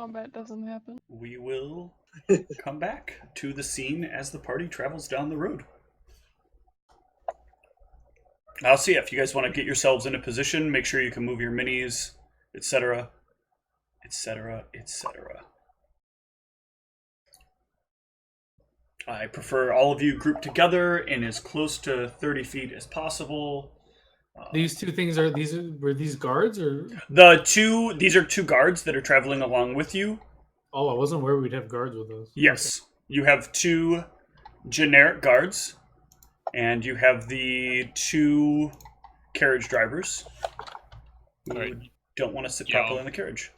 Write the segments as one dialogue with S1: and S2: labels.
S1: combat doesn't happen.
S2: We will come back to the scene as the party travels down the road. I'll see if you guys want to get yourselves in a position, make sure you can move your minis, etc., etc., etc. I prefer all of you grouped together in as close to 30 feet as possible.
S3: These two things were these guards or
S2: These are two guards that are traveling along with you.
S3: Oh, I wasn't aware we'd have guards with us.
S2: Yes, okay. You have two generic guards, and you have the two carriage drivers who don't want to sit properly in the carriage.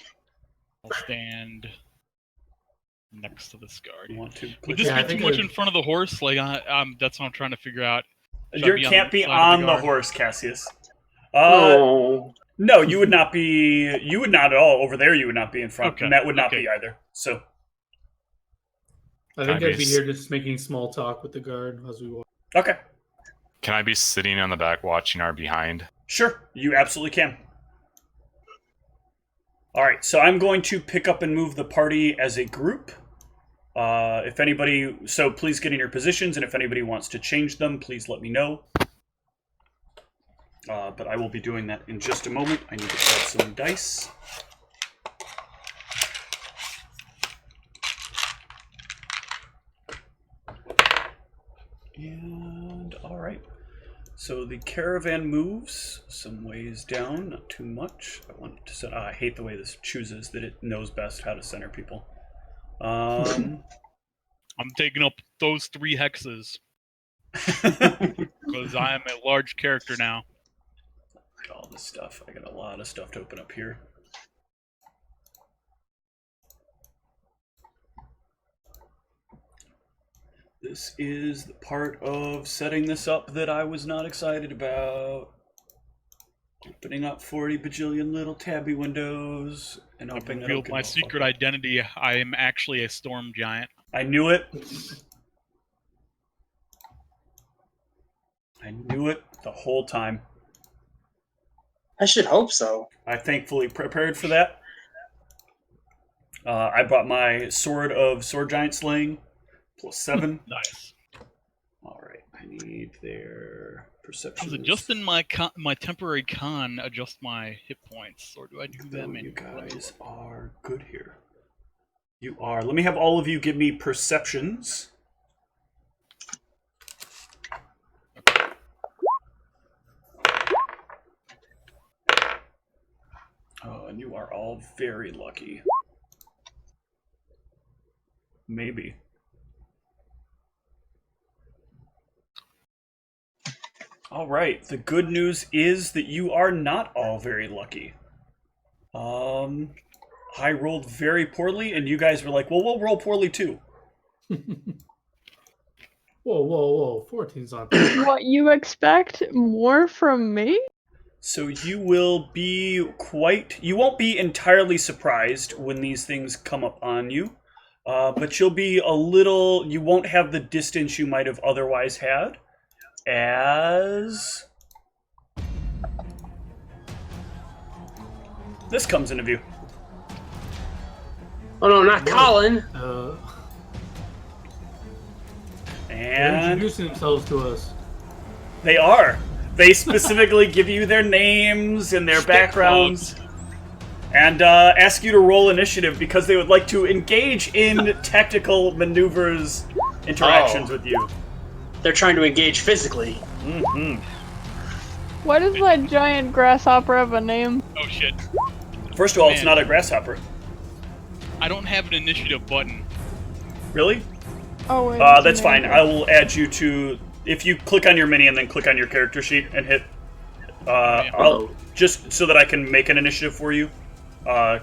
S4: I'll stand next to this guard.
S2: You want to?
S4: Would this be too much in front of the horse? Like, that's what I'm trying to figure out.
S2: You can't be on the horse, Cassius. No, you would not be. You would not at all. Over there, you would not be in front. Okay. And that would not be either. So,
S3: I think I'd be here just making small talk with the guard as we walk.
S2: Okay.
S5: Can I be sitting on the back watching our behind?
S2: Sure, you absolutely can. All right, so I'm going to pick up and move the party as a group. If anybody, so please get in your positions, and if anybody wants to change them, please let me know. But I will be doing that in just a moment. I need to grab some dice. And all right. So the caravan moves some ways down, not too much. I want to set. I hate the way this chooses that it knows best how to center people.
S4: I'm taking up those 3 hexes because I am a large character now.
S2: Look at all this stuff. I got a lot of stuff to open up here. This is the part of setting this up that I was not excited about. Opening up 40 bajillion little tabby windows and hoping that I've
S4: revealed my secret identity. I am actually a storm giant.
S2: I knew it. I knew it the whole time.
S6: I should hope so.
S2: I thankfully prepared for that. I brought my sword of sword giant slaying. +7.
S4: Nice.
S2: All right, I need their perception.
S4: Does adjusting my temporary con adjust my hit points, or do I do that?
S2: You guys are good here. You are. Let me have all of you give me perceptions. Okay. Oh, and you are all very lucky. Maybe. All right, the good news is that you are not all very lucky. I rolled very poorly, and you guys were like, well, we'll roll poorly too.
S3: Whoa. 14's on.
S1: What, you expect more from me?
S2: So you will be you won't be entirely surprised when these things come up on you, but you'll be you won't have the distance you might have otherwise had. As this comes into view.
S6: Oh no, not Colin!
S3: They're introducing themselves to us.
S2: They are. They specifically give you their names and their backgrounds and ask you to roll initiative because they would like to engage in tactical maneuvers, interactions with you.
S6: They're trying to engage physically.
S2: Mm-hmm.
S1: What does that giant grasshopper have a name?
S4: Oh shit.
S2: First of all, it's not a grasshopper.
S4: I don't have an initiative button.
S2: Really?
S1: Oh, wait.
S2: That's fine. I will add you to... If you click on your mini and then click on your character sheet and hit... I'll just so that I can make an initiative for you.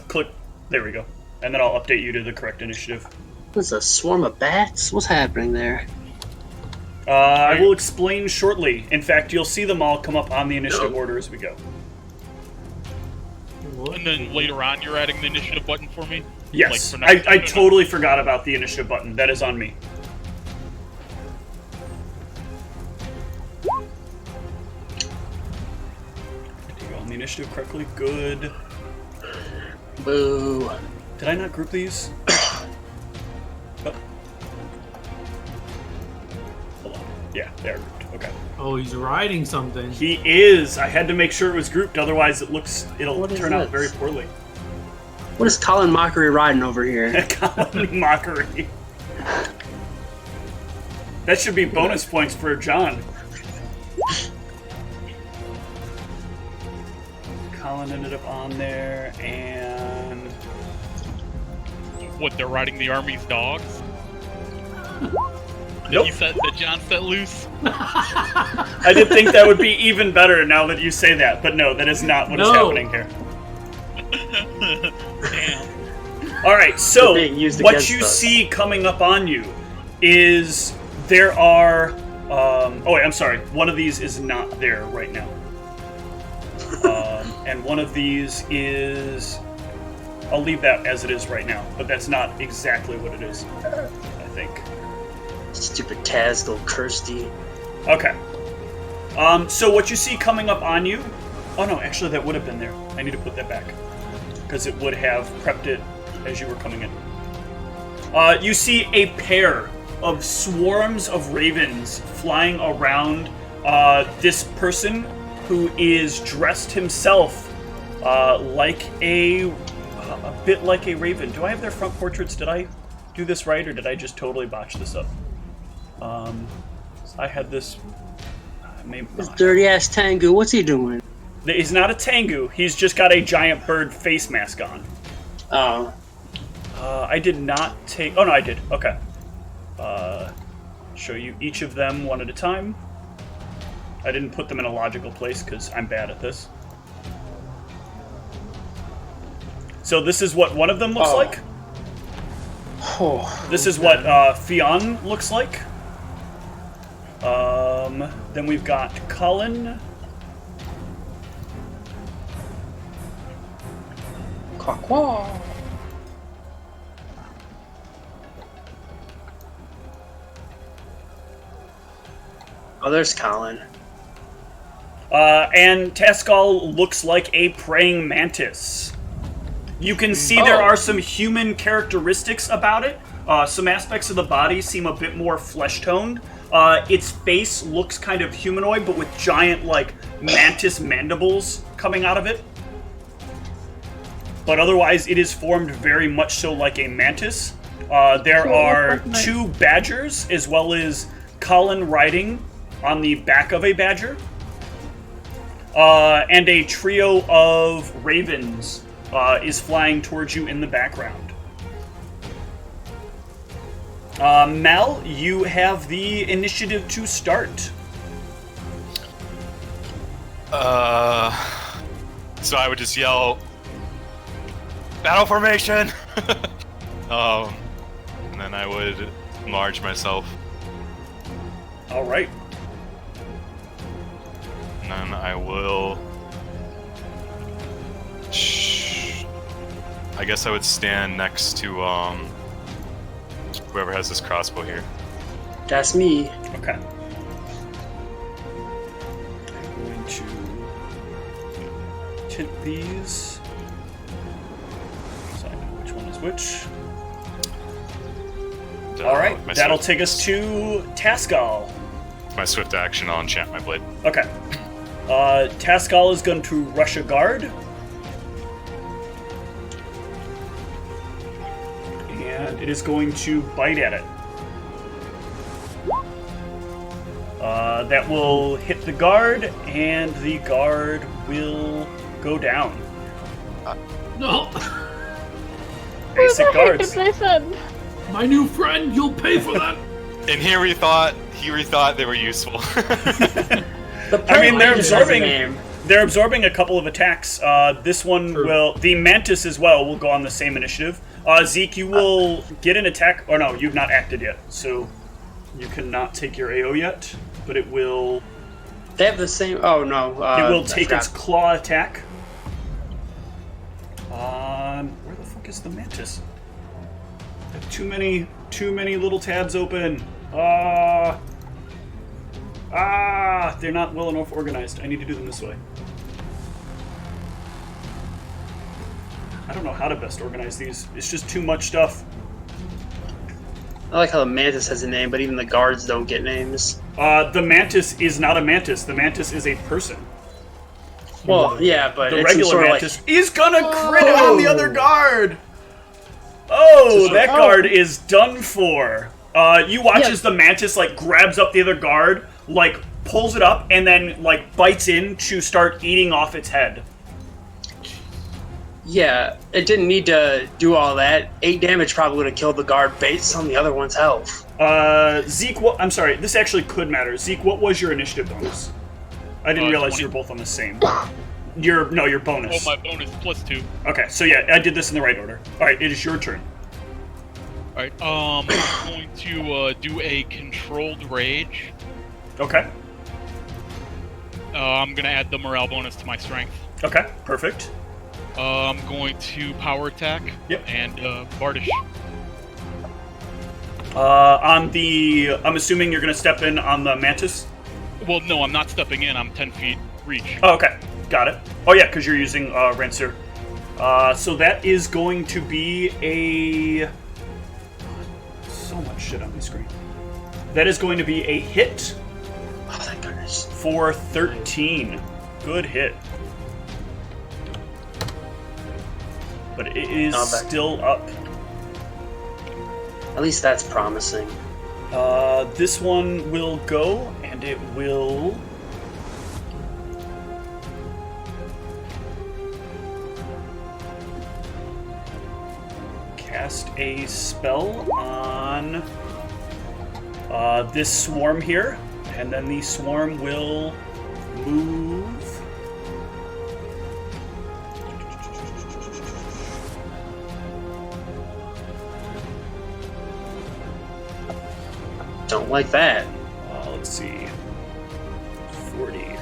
S2: Click... There we go. And then I'll update you to the correct initiative.
S6: What's a swarm of bats? What's happening there?
S2: I will explain shortly. In fact, you'll see them all come up on the initiative order as we go.
S4: And then later on, you're adding the initiative button for me?
S2: Yes. I totally forgot about the initiative button. That is on me. Did you go on the initiative correctly? Good.
S6: Boo.
S2: Did I not group these? Oh. Hold on. Yeah, they're grouped. Okay.
S3: Oh, he's riding something.
S2: He is. I had to make sure it was grouped, otherwise it'll
S6: What is
S2: turn out
S6: this?
S2: very poorly.
S6: What is Colin Mockery riding over here?
S2: Colin Mockery. That should be bonus points for John. Colin ended up on there, and
S4: What, they're riding the army's dogs?
S2: Nope.
S4: That John set loose?
S2: I did think that would be even better now that you say that, but no, that is not what is
S3: No.
S2: happening here.
S4: Damn.
S2: All right, so
S6: They're being used
S2: what
S6: against
S2: you
S6: us.
S2: see coming up on you is there are. Oh wait, I'm sorry. One of these is not there right now, and one of these is. I'll leave that as it is right now, but that's not exactly what it is. I think.
S6: Stupid Tazgal Kirsty.
S2: Okay. So what you see coming up on you... Oh no, actually that would have been there. I need to put that back. Because it would have prepped it as you were coming in. You see a pair of swarms of ravens flying around this person who is dressed himself like a bit like a raven. Do I have their front portraits? Did I do this right, or did I just totally botch this up? I had this. Maybe
S6: This dirty ass Tengu, what's he doing?
S2: he's not a Tengu. He's just got a giant bird face mask on.
S6: Oh.
S2: I did not take. Oh no, I did. Okay. Show you each of them one at a time. I didn't put them in a logical place because I'm bad at this. So this is what one of them looks like.
S6: Oh.
S2: This is what Fionn looks like. Then we've got Colin.
S6: Quack quack. Oh, there's Colin.
S2: And Tascal looks like a praying mantis. You can see there are some human characteristics about it. Some aspects of the body seem a bit more flesh-toned. Its face looks kind of humanoid, but with giant, like, mantis mandibles coming out of it. But otherwise, it is formed very much so like a mantis. There
S1: Cool,
S2: are
S1: that's nice.
S2: 2 badgers, as well as Colin riding on the back of a badger. And a trio of ravens is flying towards you in the background. Mel, you have the initiative to start.
S5: So I would just yell, "Battle formation!" And then I would enlarge myself.
S2: All right.
S5: And then I will... I guess I would stand next to whoever has this crossbow here.
S6: That's me.
S2: Okay. I'm going to tint these. So I know which one is which. All right,
S5: My
S2: that'll
S5: swift-
S2: take us to Tascal.
S5: My swift action, I'll enchant my blade.
S2: Okay. Tascal is going to rush a guard. And it is going to bite at it. That will hit the guard, and the guard will go down.
S3: No,
S2: Basic
S1: What the heck
S2: guards.
S1: did they send?
S3: my new friend, you'll pay for that.
S5: And here we thought they were useful.
S2: I mean, they're
S6: Has a
S2: absorbing.
S6: name.
S2: They're absorbing a couple of attacks. This one
S3: True.
S2: will. The Mantis as well will go on the same initiative. Zeke, you will get an attack. Or no, you've not acted yet, so you cannot take your AO yet. But it will.
S6: They have the same. Oh no.
S2: It will
S6: I
S2: take
S6: forgot.
S2: its claw attack. Where the fuck is the Mantis? I have too many little tabs open. They're not well enough organized. I need to do them this way. I don't know how to best organize these. It's just too much stuff.
S6: I like how the mantis has a name, but even the guards don't get names.
S2: The mantis is not a mantis. The mantis is a person.
S6: Well, yeah, but
S2: The
S6: it's
S2: regular
S6: sort of
S2: mantis is gonna crit on the other guard. Oh, that guard is done for. You watch as the mantis like grabs up the other guard, like pulls it up, and then like bites in to start eating off its head.
S6: Yeah, it didn't need to do all that. 8 damage probably would have killed the guard based on the other one's health.
S2: Zeke, I'm sorry, this actually could matter. Zeke, what was your initiative bonus? I didn't realize
S4: 20.
S2: you were both on the same. Your bonus.
S4: Oh, my bonus +2.
S2: Okay, so yeah, I did this in the right order. Alright, it is your turn.
S4: Alright, I'm going to do a controlled rage.
S2: Okay.
S4: I'm gonna add the morale bonus to my strength.
S2: Okay, perfect.
S4: I'm going to power attack.
S2: Yep.
S4: And Bardish.
S2: I'm assuming you're gonna step in on the mantis?
S4: Well, no, I'm not stepping in. I'm 10 feet reach.
S2: Oh, okay. Got it. Oh, yeah, because you're using Rancer. So that is going to be a... So much shit on my screen. That is going to be a hit.
S6: Oh, thank goodness.
S2: For 13. Good hit. But it is still up.
S6: At least that's promising.
S2: This one will go, and it will... cast a spell on this swarm here, and then the swarm will move...
S6: Don't like that.
S2: Let's see. 40,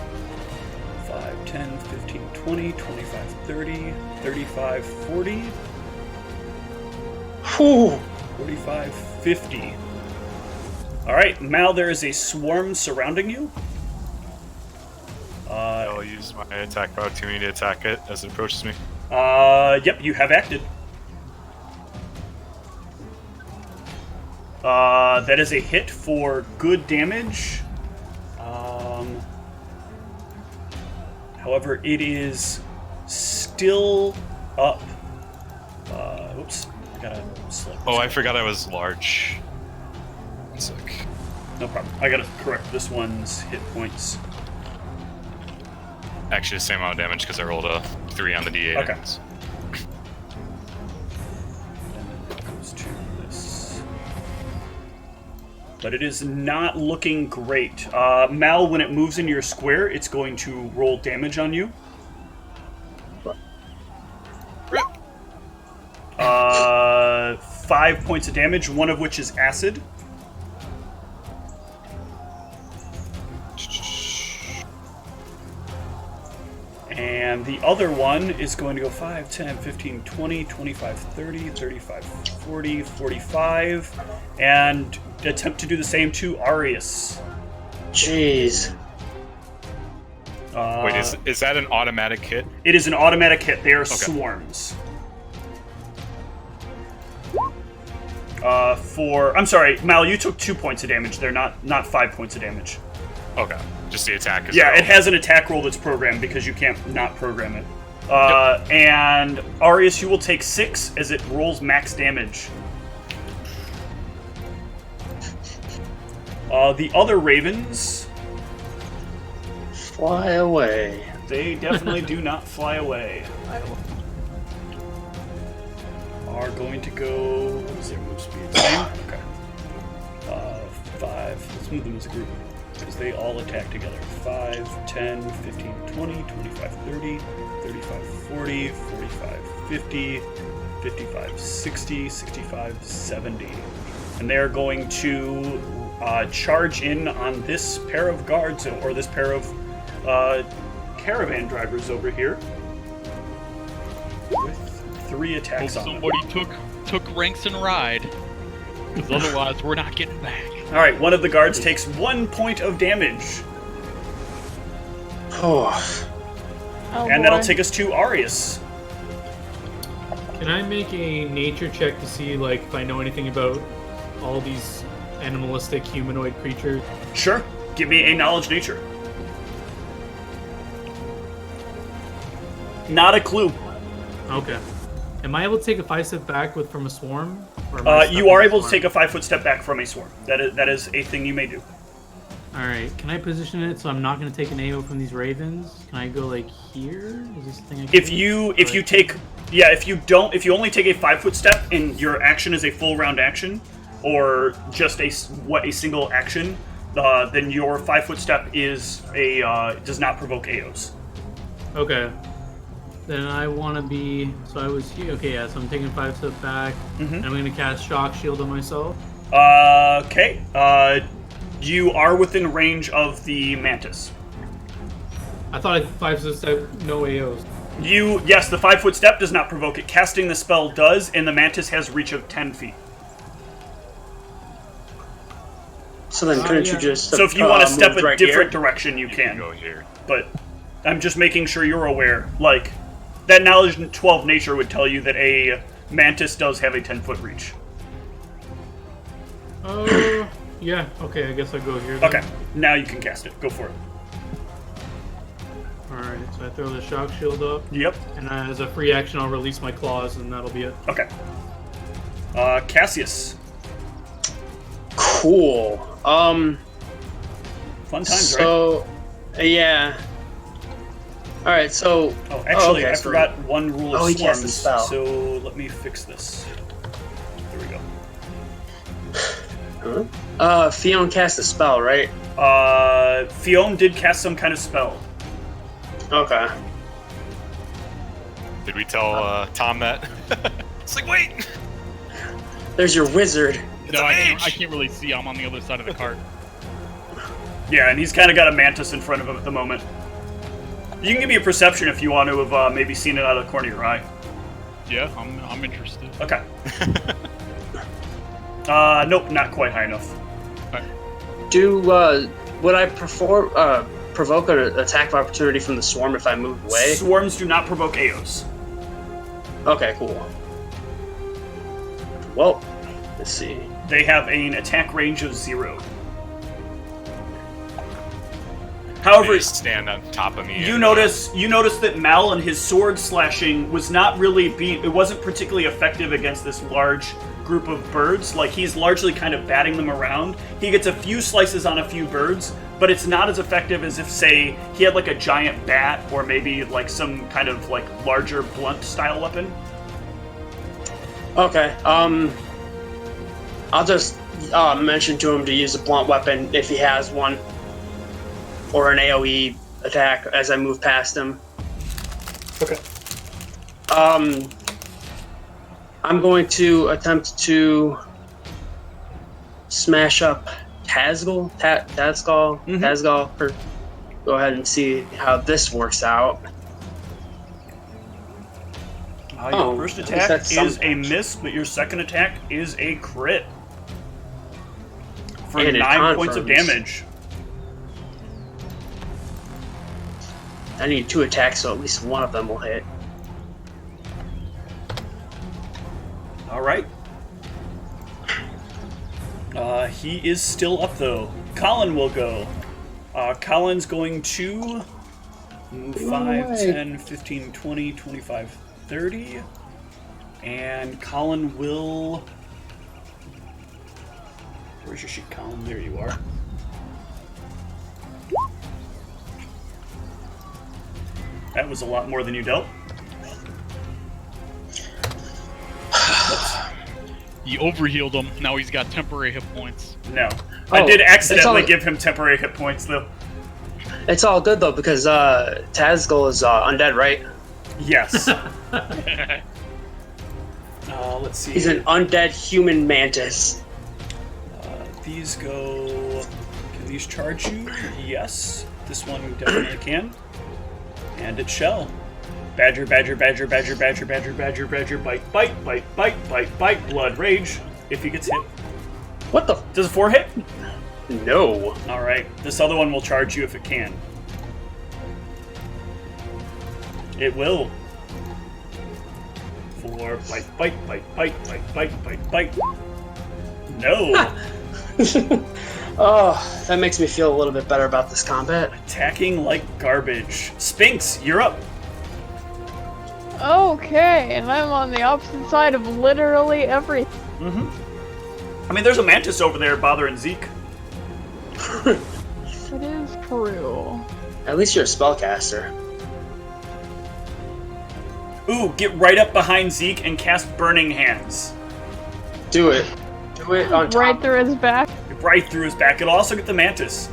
S2: 5, 10, 15, 20, 25, 30, 35, 40,
S6: Whew.
S2: 45, 50. Alright, Mal, there is a swarm surrounding you.
S5: I'll use my attack of opportunity to attack it as it approaches me.
S2: Yep, you have acted. That is a hit for good damage. However, it is still up. Oops, I gotta select.
S5: Oh, I forgot I was large. One sec.
S2: No problem. I gotta correct this one's hit points.
S5: Actually, the same amount of damage because I rolled a 3 on the D8.
S2: Okay. But it is not looking great. Mal, when it moves into your square, it's going to roll damage on you. 5 points of damage, one of which is acid. And the other one is going to go 5, 10, 15, 20, 25, 30, 35, 40, 45, and attempt to do the same to Arius.
S6: Jeez.
S5: Wait, is that an automatic hit?
S2: It is an automatic hit. They are swarms. I'm sorry, Mal, you took 2 points of damage. They're not 5 points of damage.
S5: Okay, just the attack.
S2: Yeah, it has an attack roll that's programmed because you can't not program it. And Arius, you will take 6 as it rolls max damage. The other ravens...
S6: Fly away.
S2: They definitely do not fly away. Are going to go... What is their move speed? Same? Okay. 5. Let's move them as a group. Because they all attack together. 5, 10, 15, 20, 25, 30, 35, 40, 45, 50, 55, 60, 65, 70. And they're going to charge in on this pair of guards, or this pair of caravan drivers over here. With 3 attacks on them.
S4: Somebody took ranks and ride. Because otherwise we're not getting back.
S2: Alright, one of the guards takes 1 point of damage.
S6: Oh.
S2: And that'll take us to Arius.
S3: Can I make a nature check to see, like, if I know anything about all these animalistic humanoid creatures?
S2: Sure. Give me a knowledge nature. Not a clue.
S3: Okay. Am I able to take a 5-step back from a swarm? Or am I stuck
S2: You
S3: in
S2: are
S3: a
S2: able to
S3: swarm?
S2: take a 5-foot step back from a swarm. That is a thing you may do.
S3: All right. Can I position it so I'm not going to take an AO from these ravens? Can I go like here? Is this a thing I can
S2: If
S3: do?
S2: you
S3: Or
S2: take, yeah, if you only take a 5-foot step and your action is a full round action, or just a single action, then your 5-foot step is does not provoke AOs.
S3: Okay. Then I want to be. So I was here. Okay, yeah. So I'm taking 5 steps back,
S2: Mm-hmm.
S3: and I'm going to cast Shock Shield on myself.
S2: Okay. You are within range of the mantis.
S3: I thought 5 step no AOs.
S2: Yes, the 5-foot step does not provoke it. Casting the spell does, and the mantis has reach of 10 feet.
S6: So then, couldn't
S3: yeah.
S6: you just?
S2: So if you want to step
S6: move
S2: a
S6: right
S2: different
S6: here?
S2: direction, you
S5: You
S2: can.
S5: go here.
S2: But I'm just making sure you're aware. Like, that knowledge 12 nature would tell you that a mantis does have a 10-foot reach.
S3: Yeah. Okay, I guess I'll go here. Then.
S2: Okay, now you can cast it. Go for it.
S3: All right. So I throw the Shock Shield up,
S2: Yep.
S3: and as a free action, I'll release my claws, and that'll be it.
S2: Okay. Cassius.
S6: Cool.
S2: Fun times, right?
S6: So, yeah. All right. So.
S2: Oh, actually,
S6: okay,
S2: I
S6: so-
S2: forgot one rule of
S6: Oh, he cast the
S2: swarms,
S6: spell.
S2: so let me fix this. There we go.
S6: Fion cast a spell, right?
S2: Fion did cast some kind of spell.
S6: Okay.
S5: Did we tell Tom that? It's like, wait!
S6: There's your wizard.
S4: No,
S5: a
S4: I
S5: mage!
S4: can't really see. I'm on the other side of the cart.
S2: Yeah, and he's kind of got a mantis in front of him at the moment. You can give me a perception if you want to have maybe seen it out of the corner of your eye.
S4: Yeah, I'm interested.
S2: Okay. Nope, not quite high enough.
S6: Would I provoke an attack of opportunity from the swarm if I moved away?
S2: Swarms do not provoke AOs.
S6: Okay, cool. Well, let's see.
S2: They have an attack range of 0. However,
S5: They just stand on top of me.
S2: you
S5: and,
S2: notice that Mal and his sword slashing was not really it wasn't particularly effective against this large group of birds. Like, he's largely kind of batting them around. He gets a few slices on a few birds, but it's not as effective as if, say, he had like a giant bat or maybe like some kind of like larger blunt style weapon.
S6: Okay. I'll just mention to him to use a blunt weapon if he has one, or an AOE attack as I move past him.
S2: Okay.
S6: I'm going to attempt to smash up Tazgal. Tazgal. Go ahead and see how this works out.
S2: Your first
S6: at least
S2: attack
S6: that's some
S2: is a miss, but your second attack is a crit. For
S6: And it
S2: 9 points of
S6: confirms.
S2: damage.
S6: I need 2 attacks, so at least one of them will hit.
S2: Alright. He is still up, though. Colin will go. Colin's going to move 5, 10, 15, 20, 25, 30. And Colin will... Where's your sheet, Colin? There you are. That was a lot more than you dealt.
S4: He overhealed him. Now he's got temporary hit points.
S2: No. I
S6: Oh,
S2: did
S6: it's
S2: accidentally
S6: all-
S2: give him temporary hit points, though.
S6: It's all good though because Tazgal is undead, right?
S2: Yes. Let's see.
S6: He's an undead human mantis.
S2: These go... Can these charge you? Yes. This one definitely can. And it shall. Badger, badger, badger, badger, badger, badger, badger, badger, bite, bite, bite, bite, bite, bite, blood rage. If he gets hit.
S6: What the?
S2: Does a 4 hit?
S6: No.
S2: Alright. This other one will charge you if it can. It will. 4. Bite. No.
S6: Oh, that makes me feel a little bit better about this combat.
S2: Attacking like garbage. Sphinx, you're up.
S1: Okay, and I'm on the opposite side of literally everything.
S2: I mean, there's a mantis over there bothering Zeke.
S1: It is true.
S6: At least you're a spellcaster.
S2: Ooh, get right up behind Zeke and cast Burning Hands.
S6: Do it. Do it on top.
S1: Right through his back.
S2: Right through his back. It'll also get the mantis.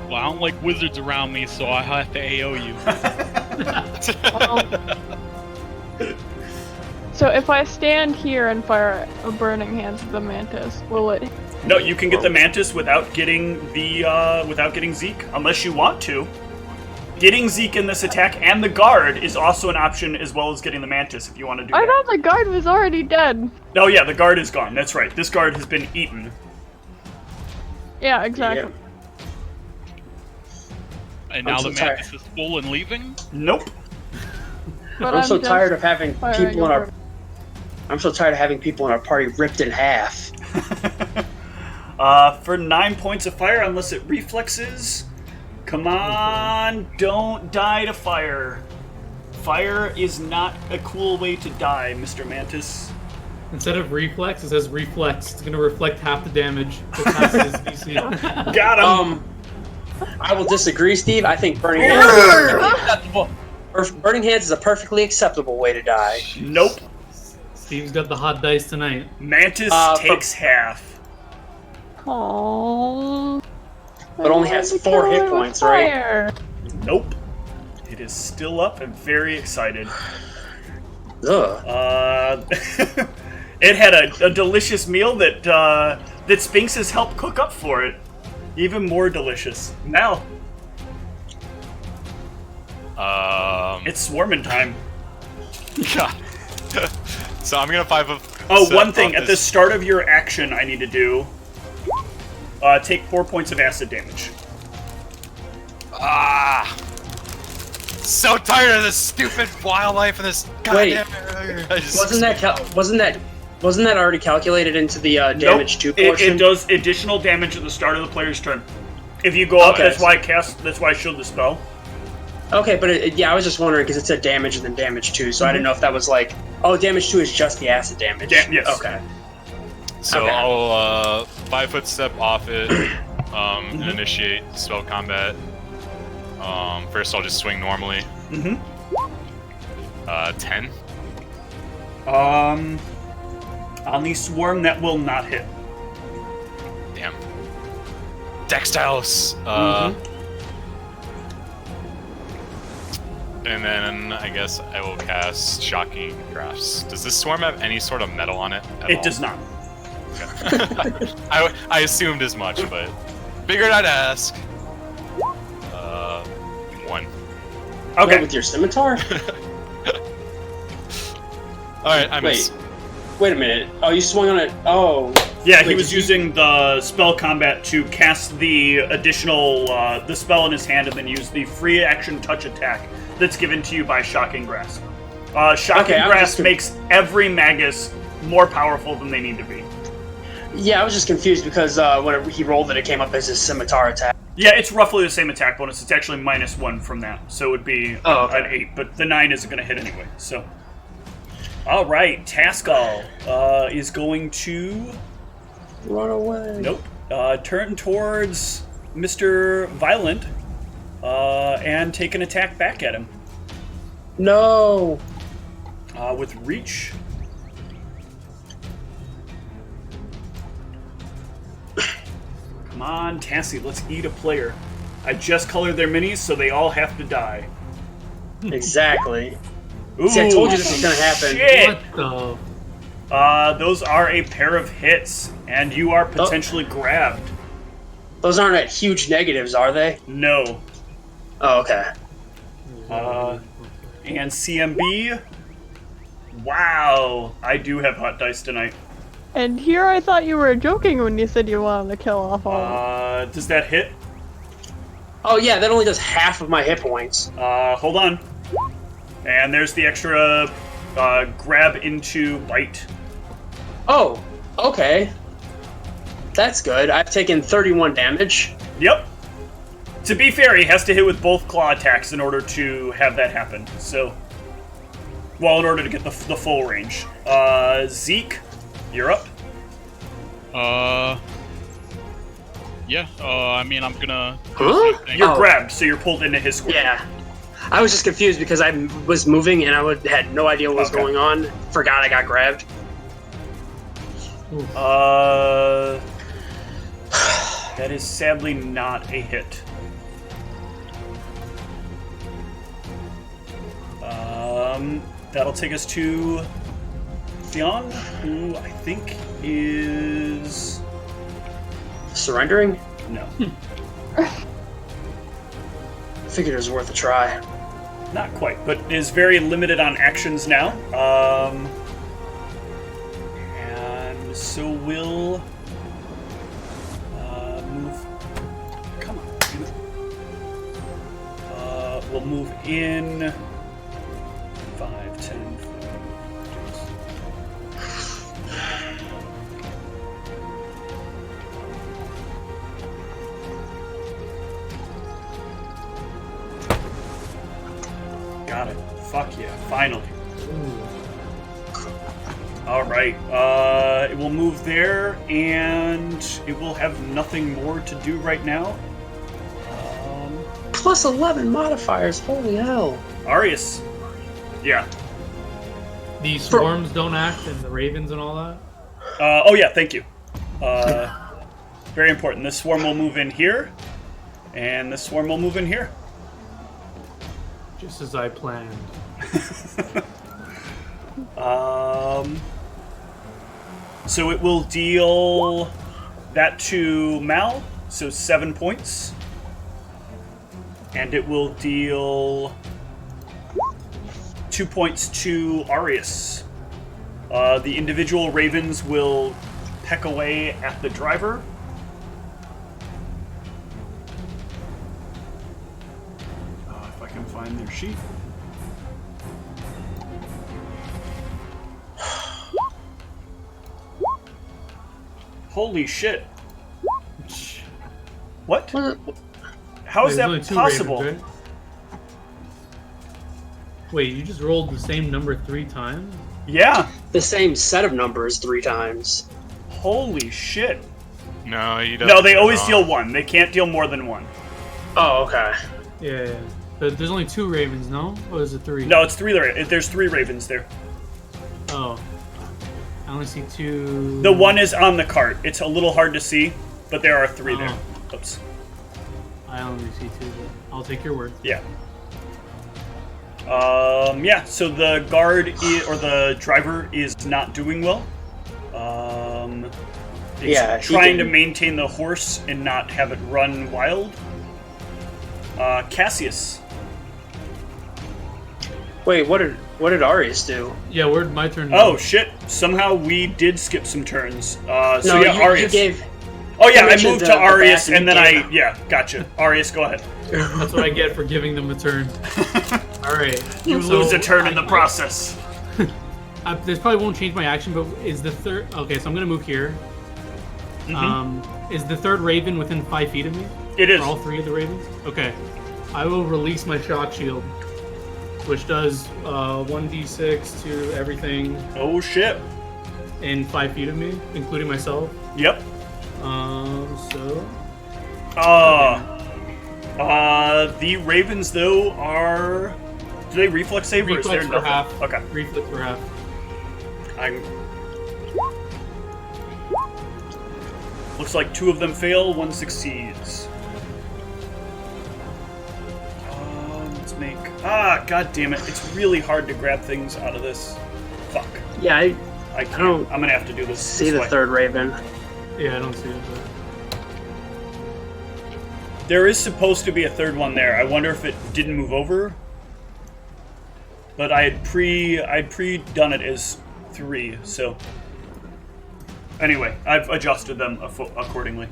S4: Well, I don't like wizards around me, so I have to AO you.
S1: So if I stand here and fire a Burning Hands at the mantis, will it?
S2: No, you can get the mantis without getting Zeke, unless you want to. Getting Zeke in this attack and the guard is also an option, as well as getting the mantis if you want to do
S1: I
S2: that.
S1: thought the guard was already dead.
S2: Oh yeah, the guard is gone. That's right. This guard has been eaten.
S1: Yeah, exactly.
S6: Yeah.
S4: And now
S6: I'm so
S4: the
S6: tired.
S4: mantis is full and leaving?
S2: Nope.
S1: But
S6: I'm so
S1: just
S6: tired of having
S1: firing
S6: people in our.
S1: over.
S6: I'm so tired of having people in our party ripped in half.
S2: For 9 points of fire, unless it reflexes. Come on, don't die to fire. Fire is not a cool way to die, Mr. Mantis.
S3: Instead of reflex, it says reflex. It's going to reflect half the damage to pass his DC.
S2: Got him!
S6: I will disagree, Steve. I think Burning Hands is perfectly acceptable. Burning Hands is a perfectly acceptable way to die.
S2: Nope.
S3: Steve's got the hot dice tonight.
S2: Mantis takes half.
S1: Aww.
S6: But only has 4 hit points, right?
S2: Nope. It is still up and very excited.
S6: Ugh.
S2: It had a delicious meal that Sphinx has helped cook up for it. Even more delicious. Now, it's swarming time.
S5: God. So I'm gonna 5 of.
S2: Oh, one thing. At the start of your action, I need to do. Take 4 points of acid damage.
S5: Ah! So tired of this stupid wildlife and this goddamn.
S6: Wasn't that already calculated into the damage 2
S2: It
S6: portion?
S2: does additional damage at the start of the player's turn. If you go up,
S6: Okay.
S2: that's why I showed the spell.
S6: Okay, but yeah, I was just wondering because it said damage and then damage 2, so I didn't know if that was like, oh, damage 2 is just the acid damage.
S2: Yes.
S6: Okay.
S5: So
S6: Okay.
S5: I'll 5-foot step off it and initiate spell combat. First, I'll just swing normally. 10.
S2: On the swarm, that will not hit.
S5: Damn. Dextiles. And then I guess I will cast Shocking Grasp. Does this swarm have any sort of metal on it?
S2: It does not.
S5: Okay. I assumed as much, but figured I'd ask. 1.
S2: Okay.
S6: With your scimitar?
S5: Alright, I miss.
S6: Wait a minute. Oh, you swung on it. Oh.
S2: Yeah, he
S6: Wait,
S2: was
S6: did you-
S2: using the spell combat to cast the additional the spell in his hand, and then use the free action touch attack that's given to you by Shocking Grasp. Shocking
S6: Okay,
S2: Grasp makes every magus more powerful than they need to be.
S6: Yeah, I was just confused because when he rolled it came up as his scimitar attack.
S2: Yeah, it's roughly the same attack bonus. It's actually -1 from that, so it would be an 8. But the 9 isn't going to hit anyway. So, all right, Taskal is going to
S6: Run away.
S2: Nope. Turn towards Mr. Violent and take an attack back at him.
S6: No.
S2: With Reach. Come on, Tassie, let's eat a player. I just colored their minis, so they all have to die.
S6: Exactly.
S2: Ooh,
S6: See, I told you this was gonna happen.
S2: Shit!
S3: What the?
S2: Those are a pair of hits, and you are potentially grabbed.
S6: Those aren't at huge negatives, are they?
S2: No.
S6: Oh, okay.
S2: And CMB. Wow, I do have hot dice tonight.
S1: And here I thought you were joking when you said you wanted to kill off all of them.
S2: Does that hit?
S6: Oh yeah, that only does half of my hit points.
S2: Hold on. And there's the extra grab into bite.
S6: Oh, okay. That's good. I've taken 31 damage.
S2: Yep. To be fair, he has to hit with both claw attacks in order to have that happen. So, well, in order to get the full range. Zeke, you're up.
S4: Yeah. I mean, I'm gonna.
S6: Huh?
S2: You're grabbed, so you're pulled into his square.
S6: Yeah. I was just confused because I was moving and I had no idea what was going on. Forgot I got grabbed.
S2: That is sadly not a hit. That'll take us to Theon, who I think is...
S6: Surrendering?
S2: No.
S6: I figured it was worth a try.
S2: Not quite, but is very limited on actions now. And so we'll move. Come on. We'll move in 5, 10. Got it. Fuck yeah. Finally. Alright. It will move there, and it will have nothing more to do right now.
S6: Plus 11 modifiers. Holy hell.
S2: Arius. Yeah.
S3: The swarms don't act, and the ravens and all that?
S2: Oh yeah, thank you. Very important. This swarm will move in here, and this swarm will move in here.
S3: Just as I planned.
S2: So it will deal that to Mal, so 7 points. And it will deal 2 points to Arius. The individual ravens will peck away at the driver. If I can find their sheet. Holy shit. What? How is
S3: There's only
S2: that
S3: 2
S2: possible?
S3: ravens, right? Wait, you just rolled the same number 3 times?
S2: Yeah.
S6: The same set of numbers 3 times.
S2: Holy shit.
S5: No, you don't.
S2: No, they always deal 1. They can't deal more than 1.
S6: Oh, okay.
S3: Yeah. But there's only 2 ravens, no? Or is it 3?
S2: No, it's 3 there. There's 3 ravens there.
S3: Oh. I only see 2...
S2: The 1 is on the cart. It's a little hard to see, but there are 3 there. Oops.
S3: I only see 2, but I'll take your word.
S2: Yeah. Yeah, so the guard or the driver is not doing well. It's trying to maintain the horse and not have it run wild. Cassius.
S6: Wait, what did Arius do?
S3: Yeah, where'd my turn go?
S2: Oh shit! Somehow we did skip some turns.
S6: No,
S2: yeah,
S6: you
S2: Arius.
S6: gave...
S2: Oh yeah,
S6: you
S2: I
S6: mentioned
S2: moved
S6: the
S2: to Arius
S6: back
S2: and then
S6: and
S2: yeah, gotcha. Arius, go ahead.
S3: That's what I get for giving them a turn. Alright.
S2: You lose a turn in the process.
S3: This probably won't change my action, but is the third... Okay, so I'm going to move here. Is the third raven within 5 feet of me?
S2: It is.
S3: For all 3 of the ravens? Okay. I will release my shock shield, which does 1d6 to everything
S2: Oh shit.
S3: in 5 feet of me, including myself.
S2: Yep.
S3: So...
S2: The ravens though are... Do they reflex save or is
S3: Reflex
S2: there
S3: for
S2: nothing?
S3: half.
S2: Okay.
S3: Reflex for half.
S2: Looks like 2 of them fail, 1 succeeds. Let's make... God damn it. It's really hard to grab things out of this. Fuck.
S6: Yeah,
S2: I can't.
S6: don't
S2: I'm gonna have to do this.
S6: see
S2: this
S6: the
S2: way.
S6: third raven.
S3: Yeah, I don't see it, but...
S2: There is supposed to be a third one there. I wonder if it didn't move over. But I'd pre-done it as 3, so... Anyway, I've adjusted them accordingly.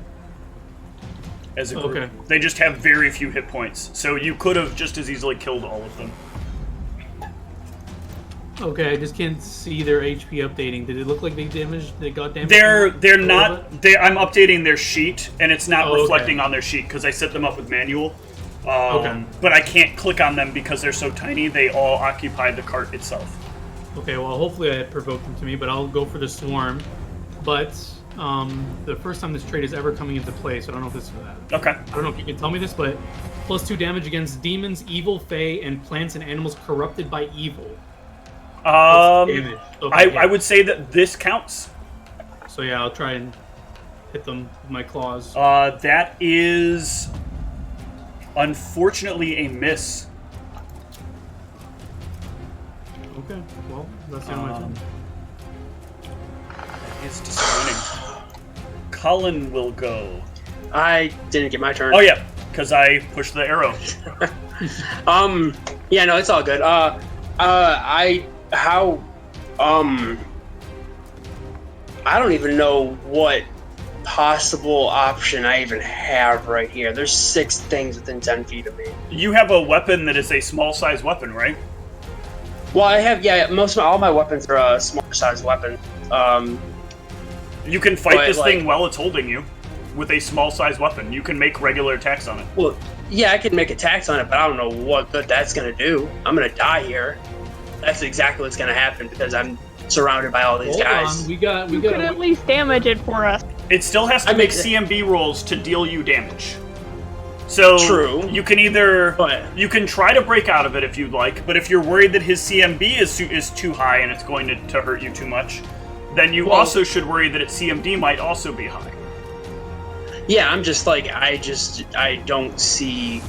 S2: as a group.
S3: Okay.
S2: They just have very few hit points, so you could have just as easily killed all of them.
S3: Okay, I just can't see their HP updating. Did it look like they got damaged?
S2: They're not. I'm updating their sheet, and it's not reflecting
S3: okay.
S2: on their sheet because I set them up with manual.
S3: Okay.
S2: But I can't click on them because they're so tiny. They all occupy the cart itself.
S3: Okay, well, hopefully I provoked them to me, but I'll go for the swarm. But the first time this trait is ever coming into play, so I don't know if this.
S2: Okay.
S3: I don't know if you can tell me this, but +2 damage against demons, evil, fae, and plants and animals corrupted by evil.
S2: I
S3: Okay,
S2: would say that this counts.
S3: So yeah, I'll try and hit them with my claws.
S2: That is unfortunately a miss.
S3: Okay, well, that's the end of my turn.
S2: That is disappointing. Colin will go.
S6: I didn't get my turn.
S2: Oh yeah, because I pushed the arrow.
S6: Yeah, no, it's all good. I don't even know what possible option I even have right here. There's 6 things within 10 feet of me.
S2: You have a weapon that is a small size weapon, right?
S6: Well, I have, yeah, all my weapons are smaller size weapons.
S2: You can fight
S6: But,
S2: this
S6: like-
S2: thing while it's holding you with a small size weapon. You can make regular attacks on it.
S6: Well, yeah, I can make attacks on it, but I don't know what good that's gonna do. I'm gonna die here. That's exactly what's gonna happen because I'm surrounded by all these
S3: Hold
S6: guys.
S3: on, we got.
S1: You could at least damage it for us.
S2: It still has to
S6: I
S2: make
S6: make-
S2: CMB rolls to deal you damage. So
S6: True.
S2: you can either
S6: But-
S2: you can try to break out of it if you'd like, but if you're worried that his CMB is too high and it's going to hurt you too much, then you
S6: Well-
S2: also should worry that its CMD might also be high.
S6: Yeah, I'm just like, I don't see.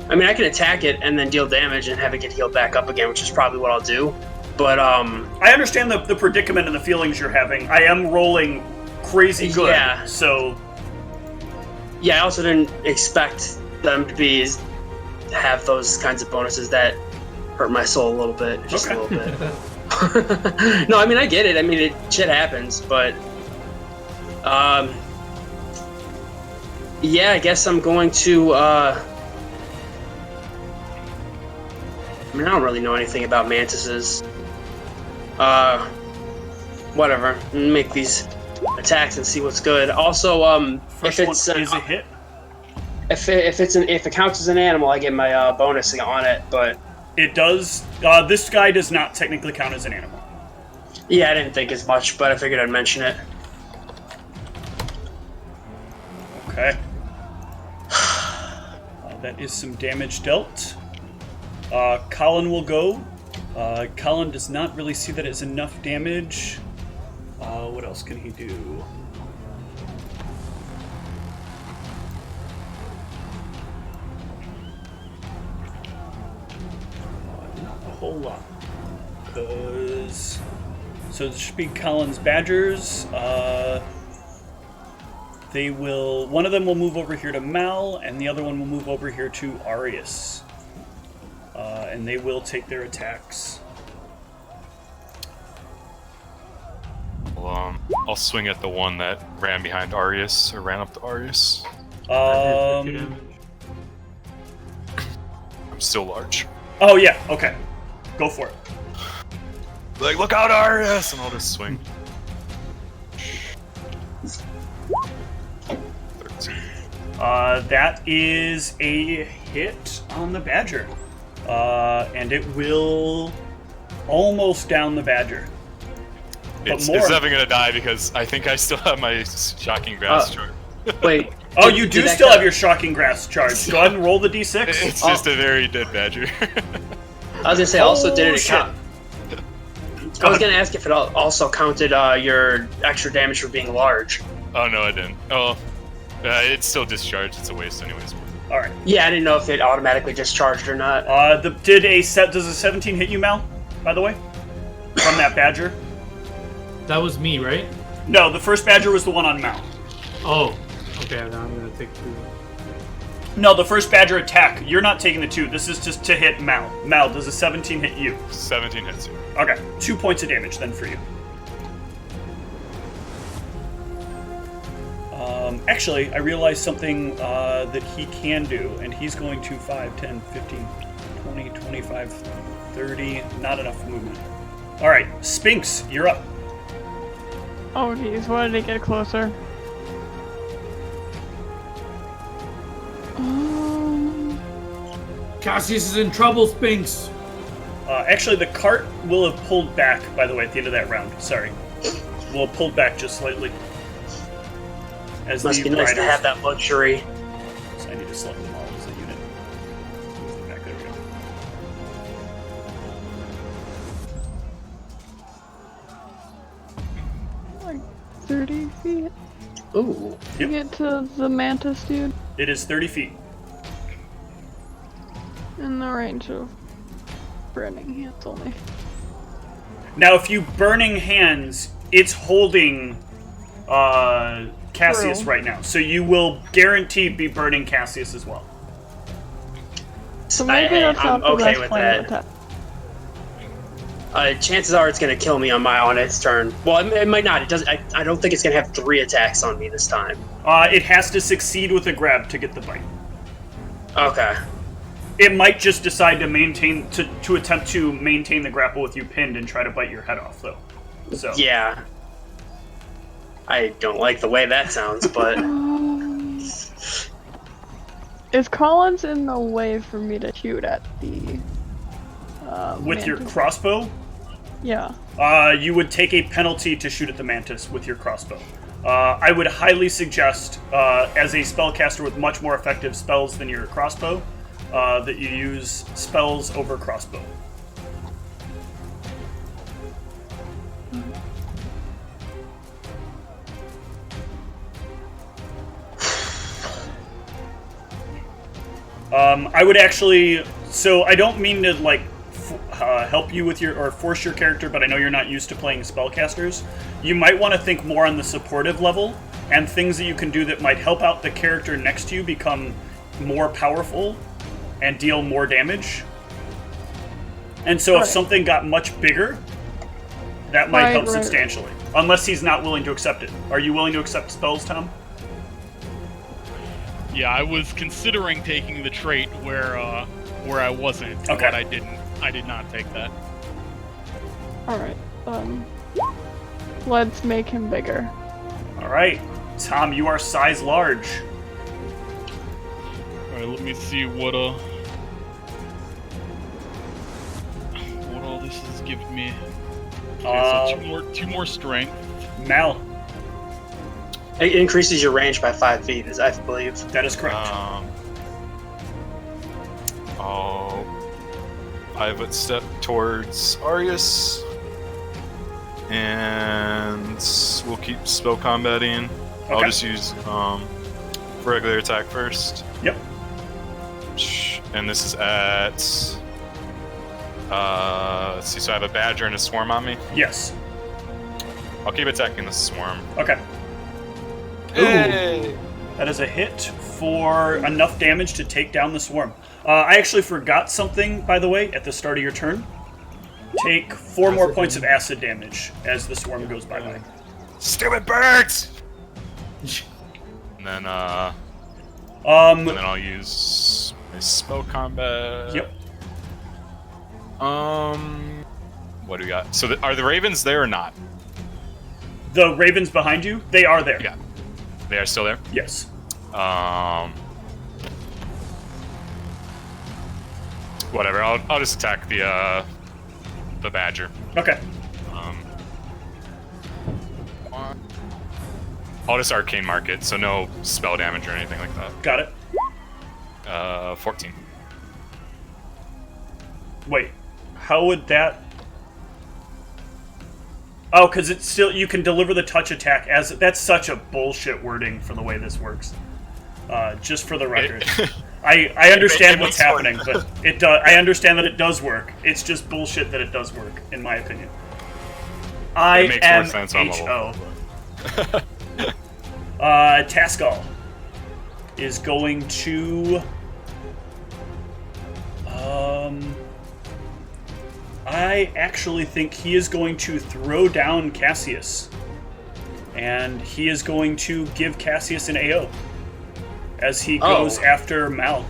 S6: I mean, I can attack it and then deal damage and have it get healed back up again, which is probably what I'll do. But,
S2: I understand the predicament and the feelings you're having. I am rolling crazy good,
S6: Yeah.
S2: so
S6: yeah, I also didn't expect them to have those kinds of bonuses that hurt my soul a little bit, just
S2: Okay.
S6: a little bit. No, I mean, I get it. I mean, shit happens, but, yeah, I guess I'm going to, I mean, I don't really know anything about mantises. Whatever. Make these attacks and see what's good. Also,
S2: first
S6: if it's
S2: one is a hit.
S6: if it counts as an animal, I get my bonus on it. But
S2: It does. This guy does not technically count as an animal.
S6: yeah, I didn't think as much, but I figured I'd mention it.
S2: Okay. That is some damage dealt. Colin will go. Colin does not really see that it's enough damage. What else can he do? Not a whole lot. Because... So this should be Colin's Badgers. They will... One of them will move over here to Mal, and the other one will move over here to Arius. And they will take their attacks.
S5: Well, I'll swing at the one that ran behind Arius, or ran up to Arius.
S2: Um...
S5: I'm still large.
S2: Oh, yeah, okay. Go for it.
S5: Like, look out, Arius! And I'll just swing. 13.
S2: That is a hit on the Badger. And it will almost down the Badger.
S5: It's
S2: more.
S5: definitely gonna die because I think I still have my shocking grass charge.
S6: Wait.
S2: Oh, you do
S6: did that
S2: still
S6: guy-
S2: have your Shocking Grass charge. Go ahead and roll the d6.
S5: It's just a very dead badger.
S6: I was gonna say, also, did
S2: Oh,
S6: it
S2: shit.
S6: count? I was gonna ask if it also counted your extra damage for being large.
S5: Oh no, I didn't. Oh, it's still discharged. It's a waste anyways.
S2: All right.
S6: Yeah, I didn't know if it automatically discharged or not.
S2: Does a 17 hit you, Mal? By the way, from that Badger.
S3: That was me, right?
S2: No, the first Badger was the one on Mal.
S3: Oh, okay. Now I'm gonna take 2.
S2: No, the first Badger attack. You're not taking the 2. This is just to hit Mal. Mal, does a 17 hit you?
S5: 17 hits you.
S2: Okay, 2 points of damage then for you. Actually, I realized something that he can do, and he's going to 5, 10, 15, 20, 25, 30. Not enough movement. All right, Sphinx, you're up.
S1: Oh geez, why did it get closer?
S3: Cassius is in trouble, Sphinx.
S2: Actually, the cart will have pulled back, by the way, at the end of that round. Sorry. Will have pulled back just slightly. As
S6: Must
S2: the
S6: be nice to
S2: riders-
S6: have that luxury.
S2: So I need to select them all as a unit. Move them back, there we go.
S1: Like 30 feet?
S6: Ooh.
S1: To get to the mantis dude
S2: It is 30 feet.
S1: in the range of burning hands only.
S2: Now, if you Burning Hands, it's holding Cassius
S1: True.
S2: right now. So you will guaranteed be burning Cassius as well.
S1: So maybe that's
S6: I'm
S1: not the
S6: okay
S1: best
S6: with
S1: plan
S6: that.
S1: of attack.
S6: Chances are it's going to kill me on its turn. Well, it might not. It does. I don't think it's going to have 3 attacks on me this time.
S2: It has to succeed with a grab to get the bite.
S6: Okay.
S2: It might just decide to maintain to attempt to maintain the grapple with you pinned and try to bite your head off, though. So
S6: Yeah. I don't like the way that sounds, but
S1: Is Collins in the way for me to shoot at the
S2: with your
S1: mantis?
S2: crossbow,
S1: Yeah.
S2: you would take a penalty to shoot at the mantis with your crossbow. I would highly suggest, as a spellcaster with much more effective spells than your crossbow, that you use spells over crossbow. I would actually. So I don't mean to like help you with your or force your character, but I know you're not used to playing spellcasters. You might want to think more on the supportive level and things that you can do that might help out the character next to you become more powerful and deal more damage. And so if
S1: Right.
S2: something got much bigger, that might
S1: Right,
S2: help
S1: right.
S2: substantially. Unless he's not willing to accept it. Are you willing to accept spells, Tom?
S4: Yeah, I was considering taking the trait where I wasn't,
S2: Okay.
S4: but I didn't. I did not take that.
S1: Alright. Let's make him bigger.
S2: All right, Tom, you are size large.
S4: All right, let me see what all this has given me. Okay, so two more strength.
S2: Mal,
S6: it increases your range by 5 feet, as I believe.
S2: that is correct.
S5: I'll 5-foot step towards Arius, and we'll keep spell combating. I'll
S2: Okay.
S5: just use regular attack first,
S2: Yep.
S5: and this is at. Let's see. So I have a badger and a swarm on me.
S2: Yes.
S5: I'll keep attacking the swarm.
S2: Okay.
S5: Hey!
S2: That is a hit for enough damage to take down the swarm. I actually forgot something, by the way, at the start of your turn. Take 4 more points of acid damage as the swarm goes bye-bye.
S5: Stupid birds! And then,
S2: Um,
S5: and then I'll use my spell combat.
S2: Yep.
S5: What do we got? So, are the ravens there or not?
S2: The ravens behind you, they are there.
S5: Yeah. They are still there?
S2: Yes.
S5: Whatever. I'll just attack the badger.
S2: Okay.
S5: I'll just arcane mark it, so no spell damage or anything like that.
S2: Got it.
S5: 14.
S2: Wait. How would that... Oh, because it's still... You can deliver the touch attack as... That's such a bullshit wording for the way this works. Just for the record. I understand
S5: it
S2: what's
S5: makes
S2: happening, but it does. I understand that it does work. It's just bullshit that it does work, in my opinion.
S5: It makes more sense on
S2: IMHO.
S5: level.
S2: Taskal is going to... I actually think he is going to throw down Cassius. And he is going to give Cassius an AO as he goes after Mal.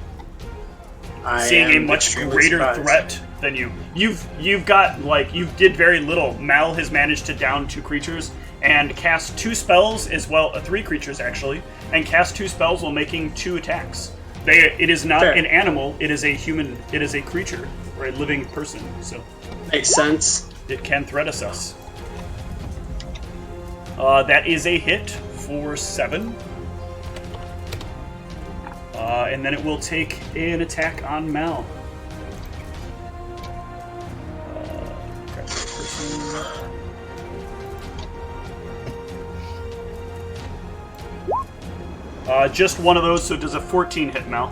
S2: Seeing a much greater threat than you. You've got, like, you did very little. Mal has managed to down 2 creatures and cast 2 spells as well, 3 creatures actually, and cast 2 spells while making 2 attacks. It is not an animal, it is a human, it is a creature, or a living person, so.
S6: Makes sense.
S2: It can threat us. That is a hit for 7. And then it will take an attack on Mal. Grab this person. Just one of those, so does a 14 hit Mal?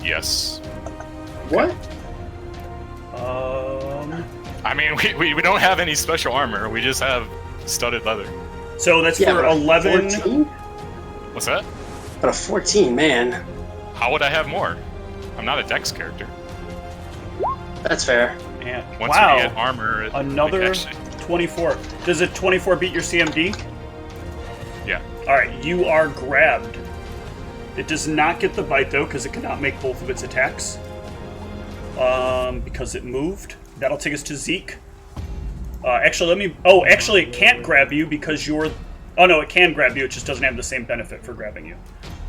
S5: Yes.
S6: What?
S5: I mean, we don't have any special armor. We just have studded leather.
S2: So that's for 11.
S6: 14?
S5: What's that?
S6: But a 14, man.
S5: How would I have more? I'm not a dex character.
S6: That's fair.
S2: And,
S5: Once
S2: wow,
S5: we get armor,
S2: another 24. Does a 24 beat your CMD?
S5: Yeah.
S2: Alright, you are grabbed. It does not get the bite, though, because it cannot make both of its attacks. Because it moved. That'll take us to Zeke. Actually, actually, it can't grab you because you're... Oh, no, it can grab you. It just doesn't have the same benefit for grabbing you.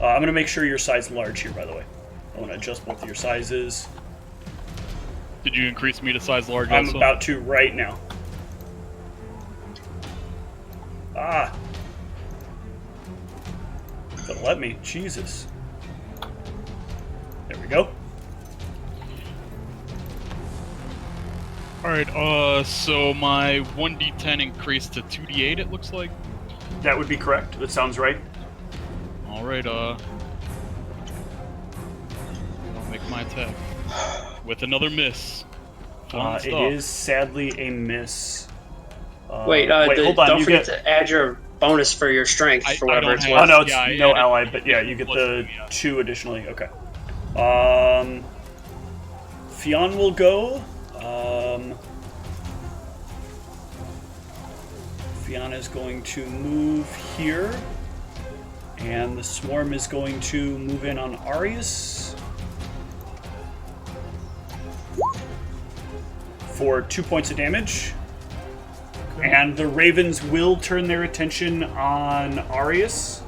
S2: I'm going to make sure your size large here, by the way. I want to adjust both of your sizes.
S4: Did you increase me to size large
S2: I'm
S4: also?
S2: about to right now. Ah. Don't let me. Jesus. There we go.
S4: Alright, so my 1d10 increased to 2d8, it looks like.
S2: That would be correct. That sounds right.
S4: Alright, I'll make my attack. With another miss.
S2: It is sadly a miss.
S6: Wait,
S2: hold on.
S6: don't forget to add your bonus for your strength for whatever it's
S2: Oh,
S6: worth.
S2: no, it's
S4: Yeah,
S2: no
S4: I
S2: ally, but yeah, you get the 2 additionally. Okay. Fionn will go. Fionn is going to move here. And the swarm is going to move in on Arius. For 2 points of damage. Okay. And the ravens will turn their attention on Arius.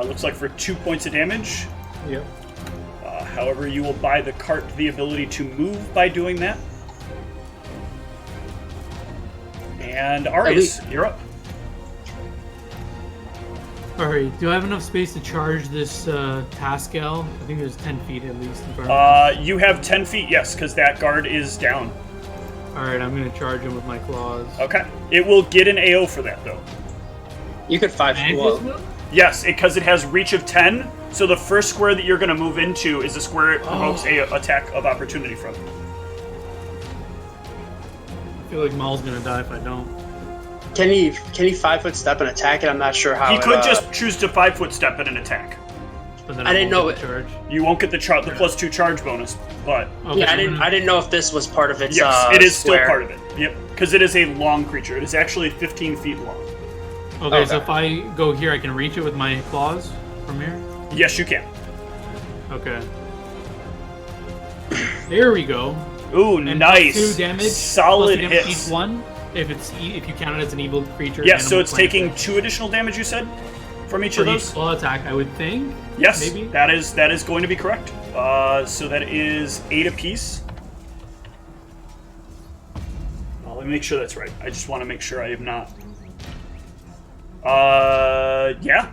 S2: Looks like for 2 points of damage.
S3: Yep.
S2: However, you will buy the cart the ability to move by doing that. And Arius, you're up.
S3: Alright, do I have enough space to charge this Tascal? I think there's 10 feet at least in front of me.
S2: You have 10 feet, yes, because that guard is down.
S3: Alright, I'm gonna charge him with my claws.
S2: Okay. It will get an AO for that, though.
S6: You could 5
S3: Mantis?
S2: Yes, because it has reach of 10, so the first square that you're going to move into is the square it provokes a attack of opportunity from.
S3: I feel like Maul's gonna die if I don't.
S6: Can he 5-foot step and attack it? I'm not sure how.
S2: He could just choose to 5-foot step at an attack.
S3: But then
S6: I didn't know
S3: it. Charge.
S2: You won't get the +2 charge bonus, but
S3: Okay,
S6: Yeah,
S3: so
S6: I didn't know if this was part of its.
S2: yes, it is
S6: square.
S2: still part of it. Yep, because it is a long creature. It is actually 15 feet long.
S3: Okay, so if I go here, I can reach it with my claws from here?
S2: Yes, you can.
S3: Okay. There we go.
S2: Ooh,
S3: And
S2: nice.
S3: +2 damage.
S2: Solid
S3: plus damage
S2: hits.
S3: each one. If you count it as an evil creature.
S2: Yes, so
S3: animal,
S2: it's
S3: plant,
S2: taking 2 additional damage, you said? From each
S3: for
S2: of
S3: each
S2: those?
S3: claw attack, I would think.
S2: Yes,
S3: Maybe?
S2: that is going to be correct. So that is 8 apiece. Let me make sure that's right. I just want to make sure I have not. Yeah.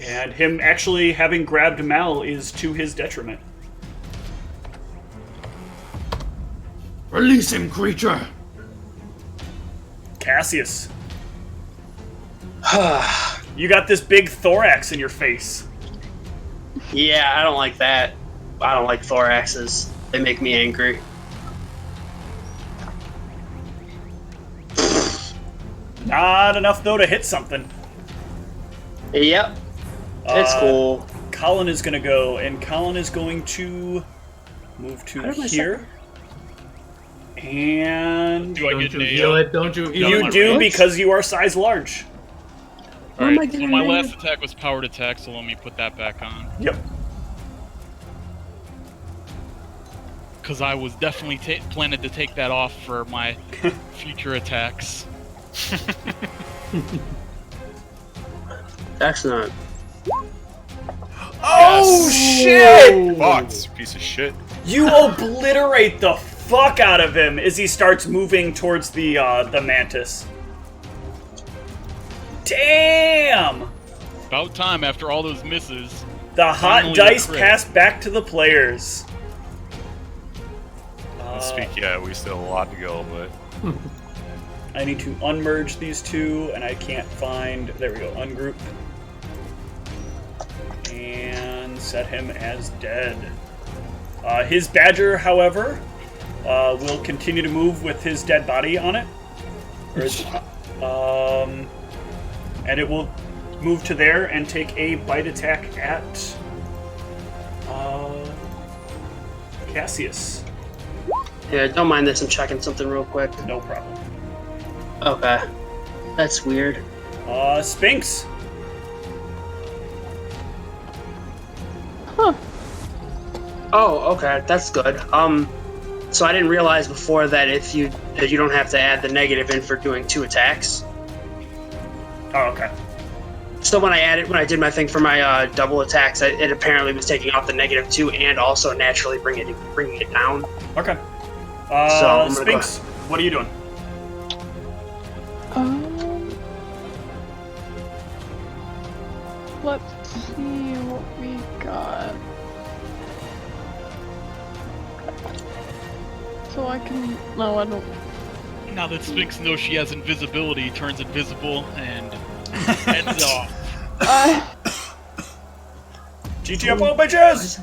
S2: And him actually having grabbed Mal is to his detriment.
S3: Release him, creature!
S2: Cassius. You got this big thorax in your face.
S6: Yeah, I don't like that. I don't like thoraxes. They make me angry.
S2: Not enough, though, to hit something.
S6: Yep. It's cool.
S2: Colin is going to go, and Colin is going to move to here. And
S4: Do I
S3: Don't
S4: get
S3: you
S4: an
S3: heal
S4: AO?
S3: it? Don't you heal
S2: you
S3: it?
S2: do because you are size large.
S4: Alright, so my last attack was powered attack, so let me put that back on.
S2: Yep.
S4: Because I was definitely planning to take that off for my future attacks.
S6: That's not.
S2: Oh, shit!
S5: Fox, piece of shit.
S2: You obliterate the fuck out of him as he starts moving towards the mantis. Damn!
S4: About time after all those misses.
S2: The hot
S4: Finally a
S2: dice
S4: crit.
S2: pass back to the players.
S5: We still have a lot to go, but
S2: I need to unmerge these two, and I can't find... There we go, ungroup. And set him as dead. His badger, however, will continue to move with his dead body on it. And it will move to there and take a bite attack at Cassius.
S6: Yeah, don't mind this. I'm checking something real quick.
S2: No problem.
S6: Okay. That's weird.
S2: Sphinx.
S1: Huh.
S6: Oh, okay. That's good. So I didn't realize before that you don't have to add the negative in for doing 2 attacks.
S2: Oh, okay.
S6: So when I did my thing for my double attacks, it apparently was taking off the -2 and also naturally bringing it down.
S2: Okay.
S6: So, I'm gonna
S2: Sphinx, what are you doing?
S1: Let's see what we got. So I can... No, I don't...
S4: Now that Sphinx knows she has invisibility, turns invisible and heads off.
S2: GTFO, bitches!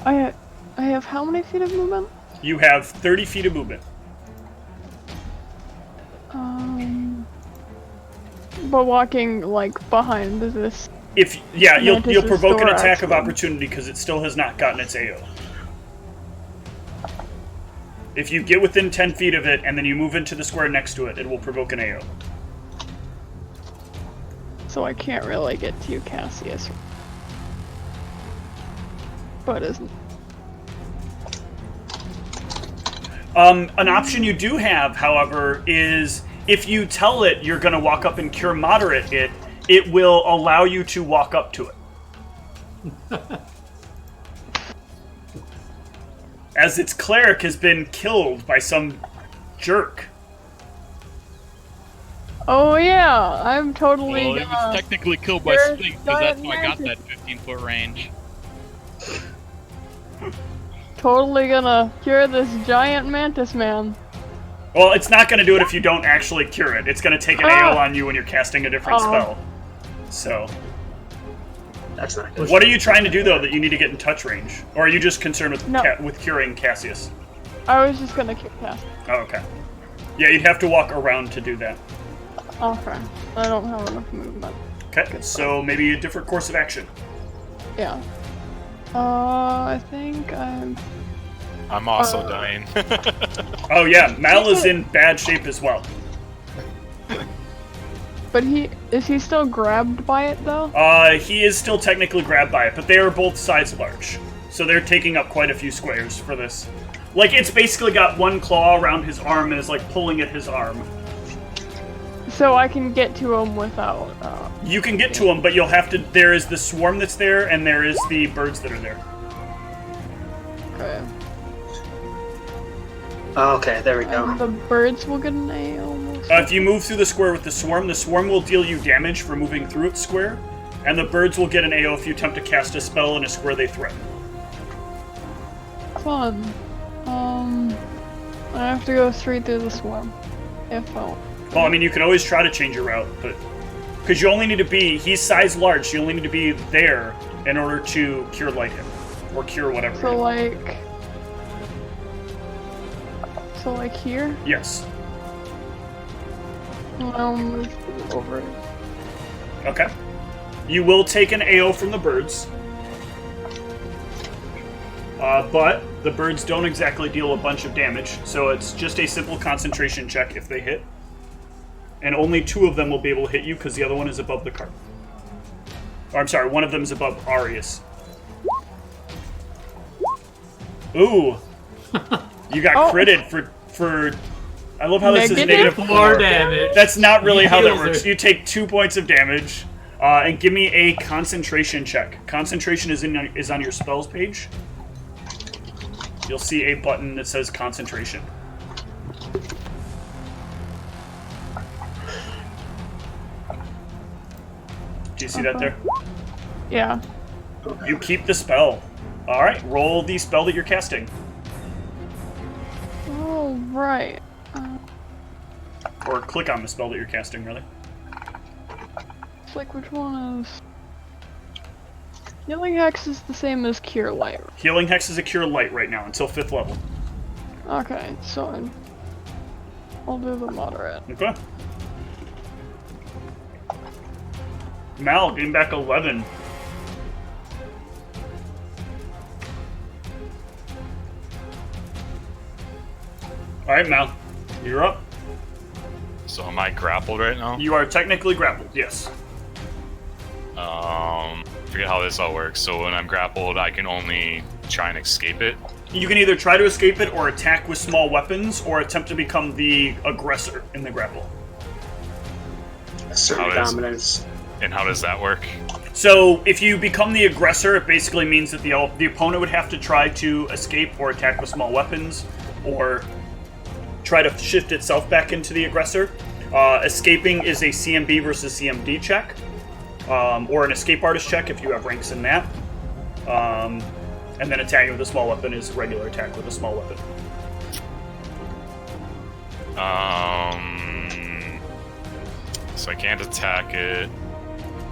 S1: I have how many feet of movement?
S2: You have 30 feet of movement.
S1: But walking, like, behind this...
S2: You'll
S1: Mantis's
S2: provoke an
S1: door,
S2: attack of
S1: actually.
S2: opportunity because it still has not gotten its AO. If you get within 10 feet of it and then you move into the square next to it, it will provoke an AO.
S1: So I can't really get to you, Cassius. But isn't...
S2: An option you do have, however, is if you tell it you're going to walk up and cure moderate it will allow you to walk up to it. As its cleric has been killed by some jerk.
S1: Oh yeah, I'm totally
S4: Well, it was technically killed by
S1: there's
S4: Sphinx, because that's
S1: giant
S4: how I got
S1: mantis.
S4: that 15-foot range.
S1: totally gonna cure this giant mantis man.
S2: Well, it's not going to do it if you don't actually cure it. It's going to take an AO on you when you're casting a different spell. So,
S6: That's not good.
S2: what are you trying to do, though, that you need to get in touch range? Or are you just concerned with,
S1: No.
S2: with curing Cassius?
S1: I was just gonna kick past.
S2: Oh, okay. Yeah, you'd have to walk around to do that.
S1: Okay. I don't have enough movement.
S2: Okay, so maybe a different course of action.
S1: Yeah. I think
S5: I'm also dying.
S2: Oh yeah, Mal is in bad shape as well.
S1: But is he still grabbed by it though?
S2: He is still technically grabbed by it, but they are both size large. So they're taking up quite a few squares for this. Like, it's basically got one claw around his arm and is, like, pulling at his arm.
S1: So I can get to him without...
S2: You can get to him, but you'll have to... There is the swarm that's there, and there is the birds that are there.
S1: Okay.
S6: Okay, there we go.
S1: And the birds will get an A almost.
S2: If you move through the square with the swarm will deal you damage for moving through its square, and the birds will get an AO if you attempt to cast a spell in a square they threaten.
S1: Fun. I have to go straight through the swarm. If I...
S2: Well, I mean, you can always try to change your route, but... Because you only need to be... He's size large, so you only need to be there in order to cure light him. Or cure whatever.
S1: So like... So like here?
S2: Yes.
S1: I'll move over it.
S2: Okay. You will take an AO from the birds. But the birds don't exactly deal a bunch of damage, so it's just a simple concentration check if they hit. And only 2 of them will be able to hit you because the other one is above the cart. Or, I'm sorry, one of them is above Arius. Ooh! You got critted for... I love how this is
S1: Negative
S3: More damage.
S2: That's not really how that
S3: Heals
S2: works.
S3: her.
S2: You take 2 points of damage, and give me a concentration check. Concentration is on your spells page. You'll see a button that says concentration. Do you see that there?
S1: Yeah.
S2: You keep the spell. Alright, roll the spell that you're casting.
S1: All right.
S2: Or click on the spell that you're casting, really.
S1: It's like which one is... Healing Hex is the same as Cure Light.
S2: Healing Hex is a cure light right now, until 5th level.
S1: Okay, so I'll do the moderate.
S2: Okay. Mal, getting back 11. Alright, Mal. You're up.
S5: So am I grappled right now?
S2: You are technically grappled, yes.
S5: Forget how this all works. So when I'm grappled, I can only try and escape it.
S2: You can either try to escape it or attack with small weapons or attempt to become the aggressor in the grapple.
S6: Assert dominance.
S5: And how does that work?
S2: So if you become the aggressor, it basically means that the opponent would have to try to escape or attack with small weapons or try to shift itself back into the aggressor. Escaping is a CMB versus CMD check. Or an escape artist check if you have ranks in that. And then attacking with a small weapon is regular attack with a small weapon.
S5: So I can't attack it.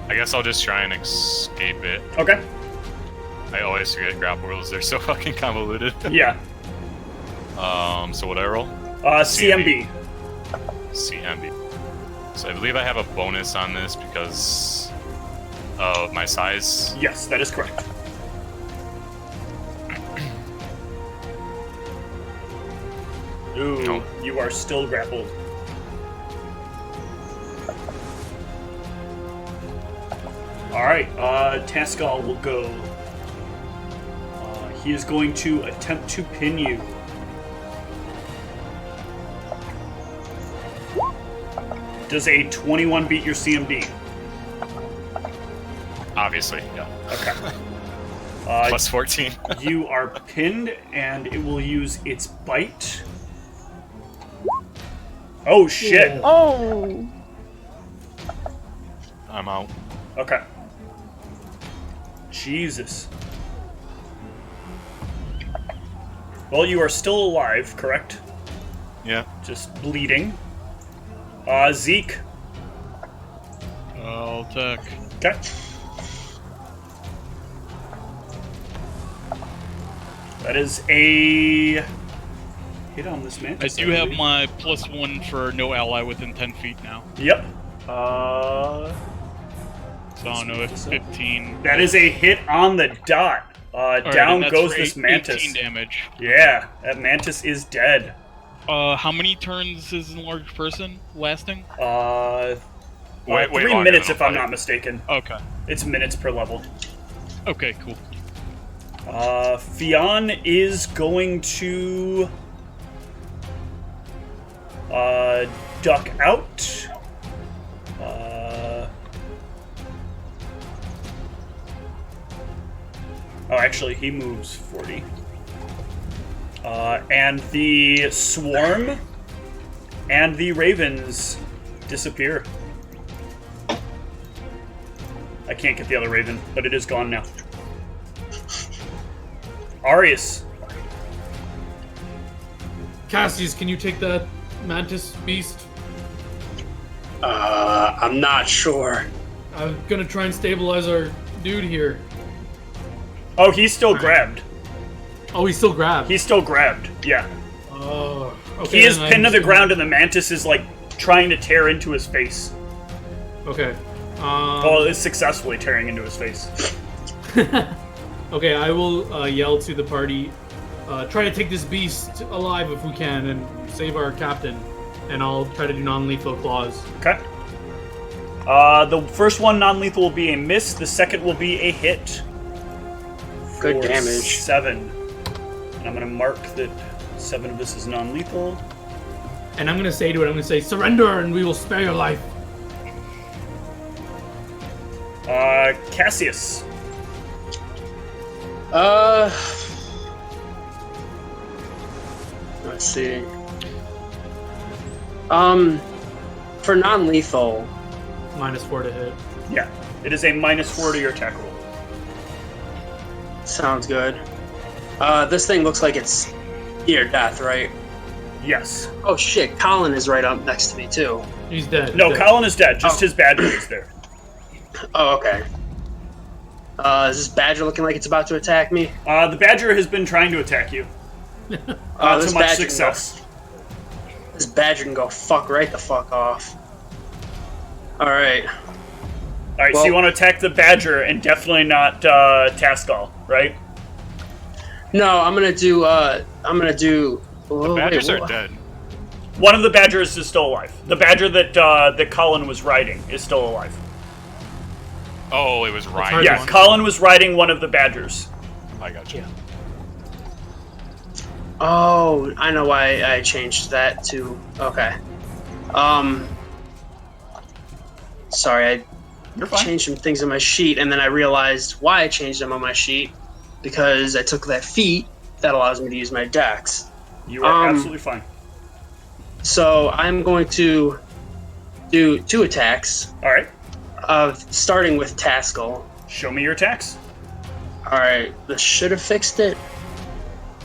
S5: I guess I'll just try and escape it.
S2: Okay.
S5: I always forget grapple rules, they're so fucking convoluted.
S2: Yeah.
S5: So what do I roll?
S2: CMB.
S5: CMB. So I believe I have a bonus on this because of my size.
S2: Yes, that is correct. Ooh,
S5: Nope.
S2: You are still grappled. Alright, Tascal will go. He is going to attempt to pin you. Does a 21 beat your CMD?
S5: Obviously, yeah.
S2: Okay.
S5: Plus 14.
S2: You are pinned, and it will use its bite. Oh, shit!
S1: Oh!
S5: I'm out.
S2: Okay. Jesus. Well, you are still alive, correct?
S5: Yeah.
S2: Just bleeding. Zeke.
S4: I'll attack.
S2: Okay. That is a hit on this man.
S4: I do have my +1 for no ally within 10 feet now.
S2: Yep.
S4: So I don't know if 15.
S2: That is a hit on the dot.
S4: Alright,
S2: Down
S4: and that's
S2: goes
S4: for
S2: this mantis.
S4: 18 damage.
S2: Yeah, that mantis is dead.
S4: How many turns is enlarged person lasting?
S5: Way
S2: 3
S5: longer
S2: minutes
S5: than
S2: if I'm
S5: a
S2: not
S5: fight.
S2: mistaken.
S4: Okay.
S2: It's minutes per level.
S4: Okay, cool.
S2: Fionn is going to duck out. Oh, actually, he moves 40. And the swarm and the ravens disappear. I can't get the other raven, but it is gone now. Arius.
S3: Cassius, can you take that mantis beast?
S6: I'm not sure.
S3: I'm gonna try and stabilize our dude here.
S2: Oh, he's still grabbed.
S3: Oh, he's still grabbed.
S2: He's still grabbed, yeah.
S3: Oh, okay.
S2: He is
S3: then
S2: pinned to
S3: I'm
S2: the
S3: just
S2: ground and the mantis is, like, trying to tear into his face.
S3: Okay.
S2: Oh, it's successfully tearing into his face.
S3: Okay, I will yell to the party, try to take this beast alive if we can and save our captain. And I'll try to do non-lethal claws.
S2: Okay. The first one, non-lethal, will be a miss. The second will be a hit.
S6: Good
S2: For
S6: damage.
S2: 7. And I'm going to mark that 7 of this is non-lethal.
S3: And I'm going to say to it, surrender and we will spare your life.
S2: Cassius.
S6: Let's see. For non-lethal.
S3: -4 to hit.
S2: Yeah. It is a -4 to your attack roll.
S6: Sounds good. This thing looks like it's near death, right?
S2: Yes.
S6: Oh shit, Colin is right up next to me too.
S3: He's dead.
S2: No,
S3: He's dead.
S2: Colin is dead. Just
S6: Oh.
S2: his badger is there.
S6: Oh, okay. Is this badger looking like it's about to attack me?
S2: The badger has been trying to attack you.
S6: This
S2: Not so much
S6: badger
S2: success.
S6: This badger can go fuck right the fuck off. Alright.
S2: Alright, so
S6: Well-
S2: you want to attack the badger and definitely not Taskal, right?
S6: No, I'm gonna do,
S5: The badgers are dead.
S2: One of the badgers is still alive. The badger that Colin was riding is still alive.
S5: Oh, it was Ryan.
S3: hard
S2: Yeah, Colin was riding one of the badgers.
S5: I got you.
S6: Oh, I know why I changed that to, okay. Sorry, I
S2: You're fine.
S6: changed some things on my sheet, and then I realized why I changed them on my sheet, because I took that feat that allows me to use my dex.
S2: You are
S6: Um,
S2: absolutely fine.
S6: So I'm going to do 2 attacks,
S2: Alright,
S6: starting with Taskal.
S2: show me your attacks.
S6: Alright, this should have fixed it.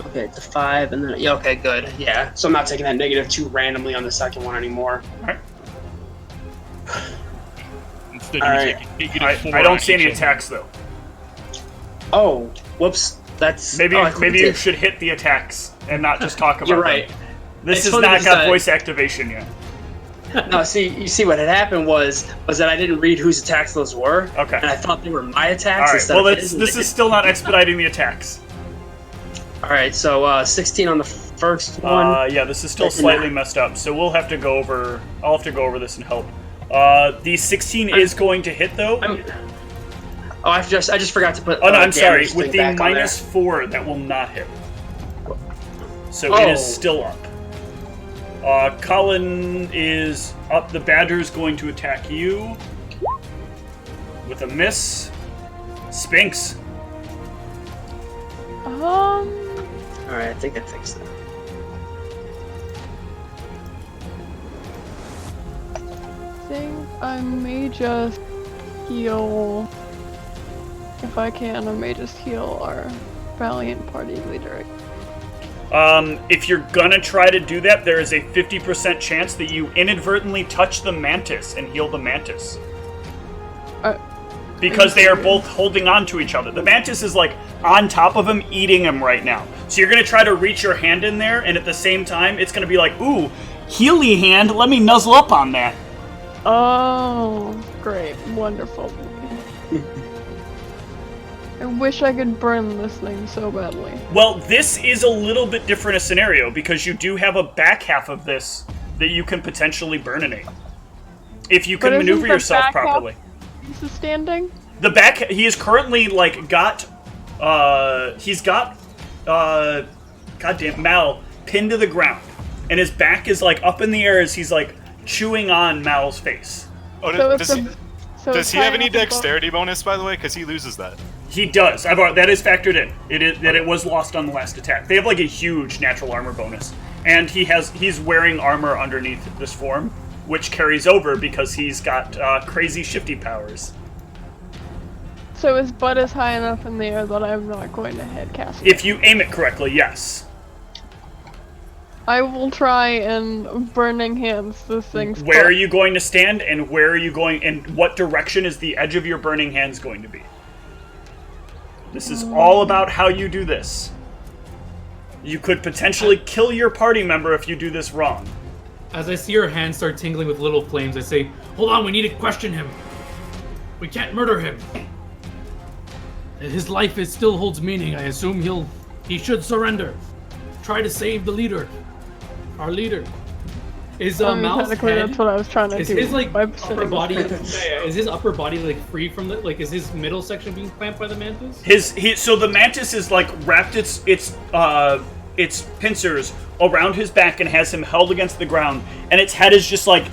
S6: Okay, the 5, and then, yeah, okay, good, yeah. So I'm not taking that -2 randomly on the second one anymore.
S2: Alright.
S4: Instead,
S6: All
S4: you're
S6: right.
S4: taking negative
S2: I
S4: 4
S2: don't
S4: on
S2: see any
S4: each of them.
S2: attacks, though.
S6: Oh, whoops, that's...
S2: Maybe
S6: oh, I
S2: maybe you
S6: did.
S2: should hit the attacks and not just talk about
S6: You're
S2: them.
S6: right.
S2: This
S6: It's
S2: has
S6: funny
S2: not
S6: because
S2: got
S6: I-
S2: voice activation yet.
S6: No, see, you see what had happened was that I didn't read whose attacks those were.
S2: Okay.
S6: And I thought they were my attacks
S2: Alright,
S6: instead
S2: well,
S6: of
S2: this,
S6: his.
S2: this is still not expediting the attacks.
S6: Alright, so 16 on the first one.
S2: Yeah, this is still
S6: That's
S2: slightly
S6: enough.
S2: messed up, so we'll have to go over... I'll have to go over this and help. The 16 is going to hit, though.
S6: Oh, I just forgot to put.
S2: Oh, no, I'm sorry.
S6: damage
S2: With
S6: thing
S2: the
S6: back on there.
S2: -4, that will not hit. So
S6: Oh.
S2: it is still up. Colin is up. The badger's going to attack you. With a miss. Spinks.
S6: Alright, I think I fixed that.
S1: I think I may just heal. If I can, I may just heal our valiant party leader.
S2: If you're gonna try to do that, there is a 50% chance that you inadvertently touch the mantis and heal the mantis. Because they are both holding on to each other. The mantis is like on top of him, eating him right now. So you're gonna try to reach your hand in there, and at the same time, it's gonna be like, ooh, healy hand, let me nuzzle up on that.
S1: Oh, great. Wonderful. I wish I could burn this thing so badly.
S2: Well, this is a little bit different a scenario, because you do have a back half of this that you can potentially burninate. If you can
S1: But isn't
S2: maneuver
S1: the
S2: yourself
S1: back half-
S2: properly.
S1: This is standing?
S2: The back, he is currently, like, he's got, goddamn, Mal pinned to the ground. And his back is, like, up in the air as he's, like, chewing on Mal's face.
S5: Oh,
S1: So
S5: does,
S1: it's
S5: he,
S1: So
S5: does
S1: it's
S5: he have
S1: high
S5: any
S1: enough above-
S5: dexterity bonus, by the way? Because he loses that.
S2: He does. That is factored in. It was lost on the last attack. They have, like, a huge natural armor bonus. And he's wearing armor underneath this form, which carries over because he's got crazy shifty powers.
S1: So his butt is high enough in the air that I'm not going to head cast it.
S2: If you aim it correctly, yes.
S1: I will try and burning hands this thing's
S2: Where
S1: butt.
S2: are you going to stand, and where are you going, and what direction is the edge of your burning hands going to be? This is all about how you do this. You could potentially kill your party member if you do this wrong.
S3: As I see her hand start tingling with little flames, I say, "Hold on, we need to question him. We can't murder him. His life still holds meaning. I assume he should surrender. Try to save the leader. Our leader." Is Mal's
S1: technically
S3: head,
S1: that's what I was trying to
S3: is
S1: do.
S3: his like
S1: by
S3: upper
S1: sitting
S3: body
S1: there.
S3: is his upper body like free from the is his middle section being clamped by the mantis?
S2: So the mantis is like wrapped its pincers around his back and has him held against the ground, and its head is just like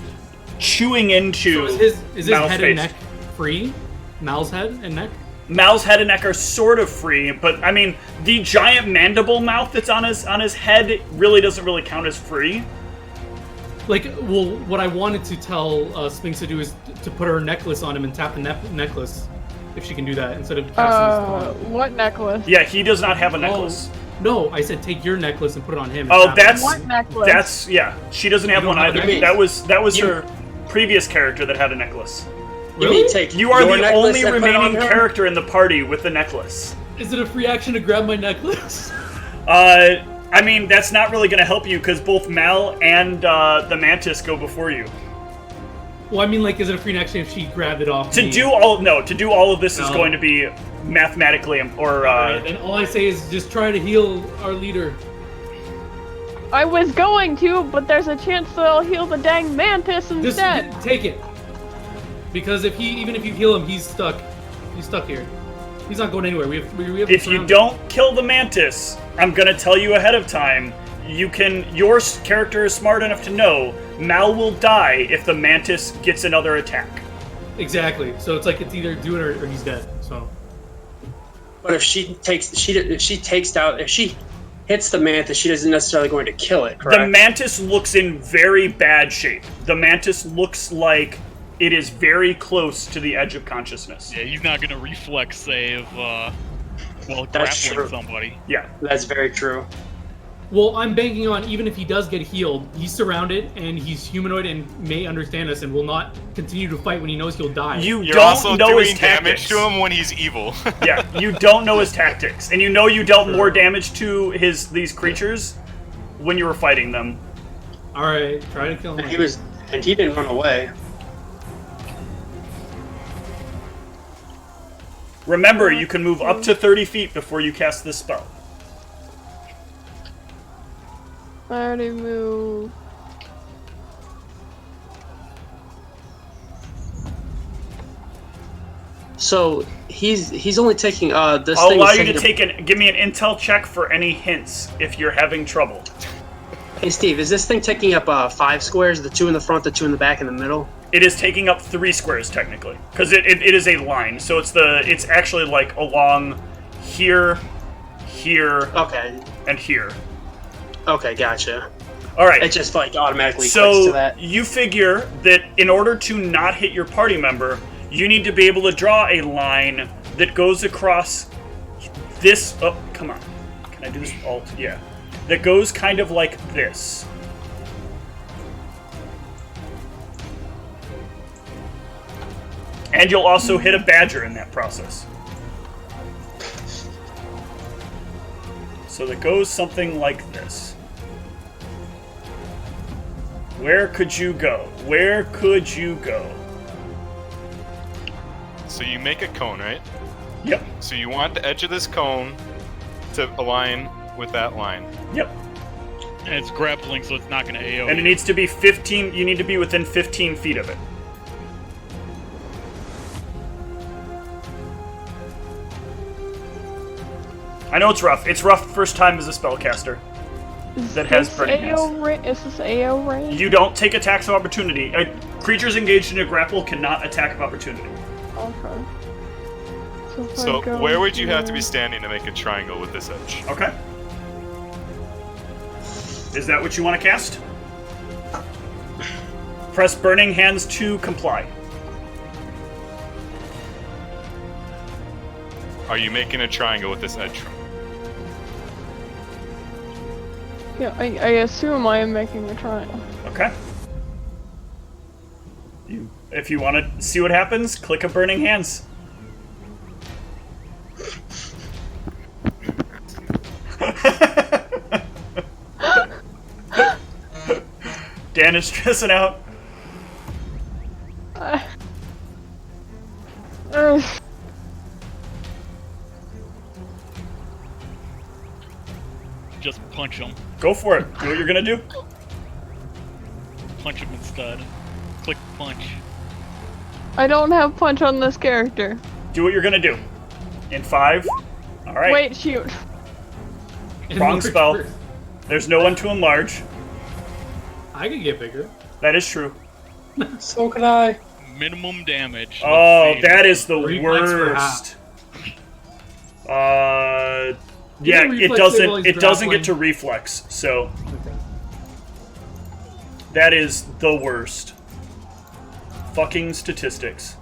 S2: chewing into.
S3: So is his
S2: Mal's
S3: head
S2: face.
S3: and neck free? Mal's head and neck?
S2: Mal's head and neck are sort of free, but I mean the giant mandible mouth that's on his head really doesn't really count as free.
S3: Like, well, what I wanted to tell Sphinx to do is to put her necklace on him and tap the necklace, if she can do that, instead of casting his taunt.
S1: What necklace?
S2: Yeah, he does not have a necklace.
S3: No, I said take your necklace and put it on him. And
S2: Oh,
S3: tap
S2: that's
S1: What necklace?
S2: that's yeah. She doesn't have
S3: You
S2: one
S3: don't have a
S2: either.
S3: necklace?
S2: That was
S6: You-
S2: her previous character that had a necklace.
S6: You
S3: Really?
S6: mean take
S2: You are
S6: your
S2: the
S6: necklace
S2: only
S6: and put it on
S2: remaining
S6: her?
S2: character in the party with the necklace.
S3: Is it a free action to grab my necklace?
S2: I mean, that's not really going to help you because both Mal and the Mantis go before you.
S3: Well, I mean, like, is it a free action if she grabbed it off
S2: To
S3: me?
S2: do all of this is
S3: No.
S2: going to be mathematically or
S3: Alright, then all I say is just try to heal our leader.
S1: I was going to, but there's a chance that I'll heal the dang mantis
S3: Just
S1: instead.
S3: take it. Because even if you heal him, he's stuck. He's stuck here. He's not going anywhere. We have
S2: if you don't kill the Mantis, I'm going to tell you ahead of time. Your character is smart enough to know Mal will die if the Mantis gets another attack.
S3: Exactly. So it's like it's either do it or he's dead. So
S6: But if she hits the mantis, she isn't necessarily going to kill it, correct?
S2: The Mantis looks in very bad shape. The Mantis looks like it is very close to the edge of consciousness.
S4: Yeah, he's not gonna reflex save while
S6: That's
S4: grappling
S6: true.
S4: somebody.
S2: Yeah.
S6: That's very true.
S3: well, I'm banking on even if he does get healed, he's surrounded and he's humanoid and may understand us and will not continue to fight when he knows he'll die.
S2: You
S5: You're
S2: don't
S5: also
S2: know his
S5: doing damage
S2: tactics.
S5: to him when he's evil.
S2: Yeah, you don't know his tactics, and you know you dealt more damage to these creatures when you were fighting them.
S3: All right, try to kill him.
S6: And he didn't run away.
S2: Remember, you can move up to 30 feet before you cast this spell.
S1: I already moved.
S6: So he's only taking this
S2: I'll
S6: thing.
S2: allow
S6: is
S2: you to
S6: taking
S2: give me an intel check for any hints if you're having trouble.
S6: Hey Steve, is this thing taking up 5 squares? The 2 in the front, the 2 in the back, and the middle?
S2: It is taking up 3 squares technically, because it is a line. So it's actually like along here, here,
S6: Okay.
S2: and here.
S6: Okay, gotcha.
S2: All right.
S6: It just like automatically clicks
S2: So
S6: to that.
S2: you figure that in order to not hit your party member, you need to be able to draw a line that goes across this. Oh, come on. Can I do this alt? Yeah. That goes kind of like this. And you'll also hit a badger in that process. So that goes something like this. Where could you go? Where could you go?
S5: So you make a cone, right?
S2: Yep.
S5: So you want the edge of this cone to align with that line.
S2: Yep.
S4: And it's grappling, so it's not gonna AoE.
S2: And it needs to be 15. You need to be within 15 feet of it. I know it's rough. It's rough first time as a spellcaster. That has burning hands.
S1: Is this AO range?
S2: You don't take attacks of opportunity. Creatures engaged in a grapple cannot attack of opportunity.
S1: Okay. If I
S5: So
S1: go
S5: where would you have to be
S1: here-
S5: standing to make a triangle with this edge?
S2: Okay. Is that what you want to cast? Press Burning Hands to comply.
S5: Are you making a triangle with this edge from?
S1: Yeah, I assume I am making a triangle.
S2: Okay. If you want to see what happens, click a Burning Hands. Dan is stressing out.
S4: Just punch him.
S2: Go for it. Do what you're gonna do.
S4: Punch him instead. Click punch.
S1: I don't have punch on this character.
S2: Do what you're gonna do. In 5. All right.
S1: Wait, shoot.
S2: Wrong
S3: Enlarge
S2: spell.
S3: first.
S2: There's no one to enlarge.
S3: I could get bigger.
S2: That is true.
S6: So could I.
S4: Minimum damage.
S2: Oh,
S4: Let's see.
S2: that is the
S3: Reflex for
S2: worst.
S3: Yeah,
S2: Yeah, it doesn't get to reflex, so that is the worst. Fucking statistics.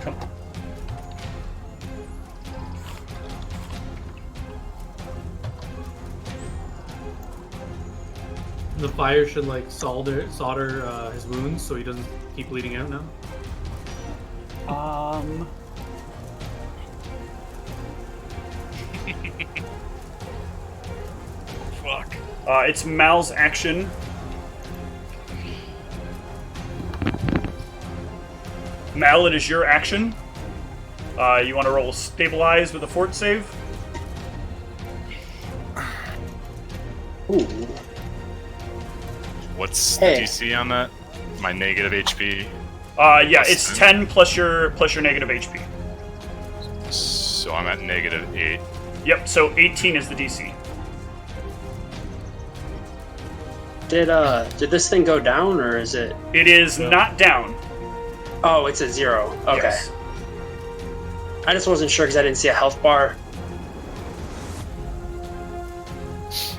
S2: Come on.
S3: The fire should like solder his wounds so he doesn't keep bleeding out now.
S4: Fuck.
S2: It's Mal's action. Mal, it is your action. You want to roll stabilize with a fort save?
S6: Ooh.
S5: What's
S6: Hey.
S5: the DC on that? My negative HP.
S2: Yeah, it's 10 plus your negative HP.
S5: So I'm at -8.
S2: Yep, so 18 is the DC.
S6: Did this thing go down or is it?
S2: It is not down.
S6: Oh, it's a 0. Okay.
S2: Yes.
S6: I just wasn't sure because I didn't see a health bar.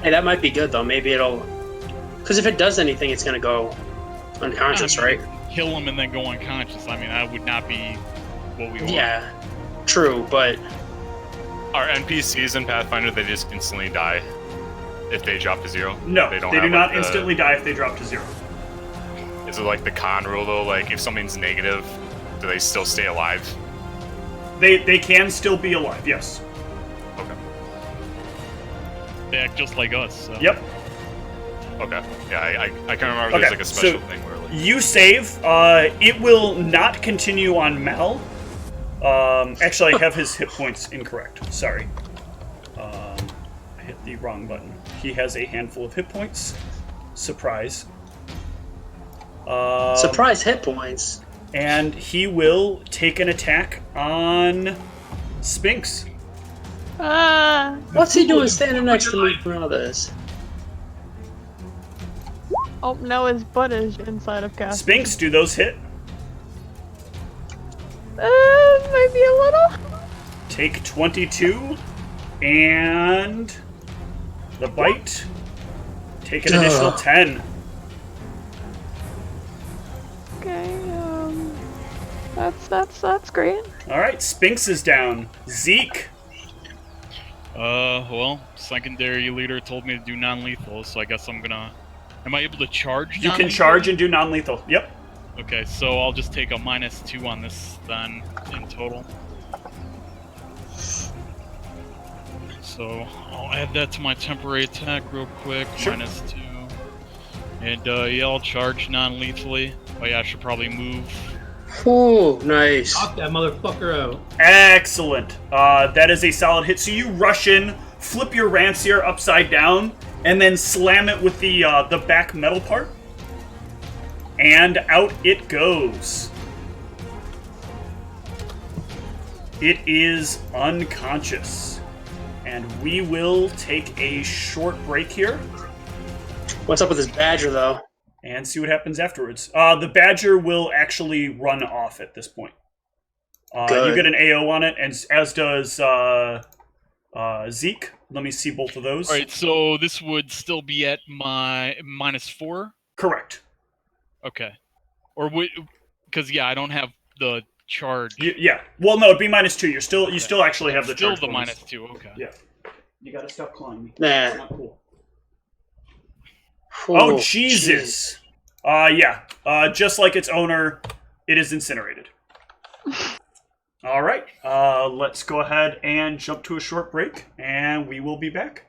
S6: Hey, that might be good though. Maybe it'll. Because if it does anything, it's gonna go unconscious, right?
S4: Kill him and then go unconscious. I mean, that would not be what we want.
S6: Yeah. True, but
S5: Our NPCs in Pathfinder, they just instantly die if they drop to 0.
S2: No, they
S5: have,
S2: do
S5: like,
S2: not
S5: the-
S2: instantly die if they drop to 0.
S5: Is it like the con rule though? Like if something's negative, do they still stay alive?
S2: They can still be alive, yes.
S5: Okay.
S4: They act just like us. So.
S2: Yep.
S5: Okay. Yeah, I can remember there's
S2: Okay,
S5: like a special
S2: so
S5: thing where like
S2: you save. It will not continue on Mal. Actually, I have his hit points incorrect. Sorry. I hit the wrong button. He has a handful of hit points. Surprise.
S6: surprise hit points.
S2: And he will take an attack on Sphinx.
S6: What's he doing standing next to me for all this?
S1: Oh, no, his butt is inside of Cass.
S2: Sphinx, do those hit?
S1: Maybe a little.
S2: Take 22, and the bite. Take an additional 10.
S1: Okay, that's great.
S2: All right, Sphinx is down. Zeke.
S4: Well, secondary leader told me to do non-lethal, so I guess I'm gonna. Am I able to charge?
S2: You can
S4: non-lethal?
S2: charge and do non-lethal. Yep.
S4: Okay, so I'll just take a -2 on this then in total. So I'll add that to my temporary attack real quick.
S2: Sure.
S4: -2. And yeah, I'll charge non-lethally. Oh yeah, I should probably move.
S6: Ooh, nice.
S3: Knock that motherfucker out.
S2: Excellent. That is a solid hit. So you rush in, flip your rancier upside down, and then slam it with the back metal part. And out it goes. It is unconscious. And we will take a short break here
S6: What's up with this badger though?
S2: and see what happens afterwards. The badger will actually run off at this point. You
S6: Good.
S2: get an AO on it, and as does Zeke. Let me see both of those.
S4: Alright, so this would still be at my -4?
S2: Correct.
S4: Okay. Or would... Because, yeah, I don't have the charge.
S2: Yeah. Well, no, it'd be -2. You still actually have the
S4: Still
S2: charge
S4: the
S2: bonus.
S4: -2, okay.
S2: Yeah. You gotta stop calling me.
S6: Nah.
S2: It's not cool.
S6: Ooh,
S2: Oh, Jesus. Yeah. Just like its owner, it is incinerated. All right. Let's go ahead and jump to a short break, and we will be back.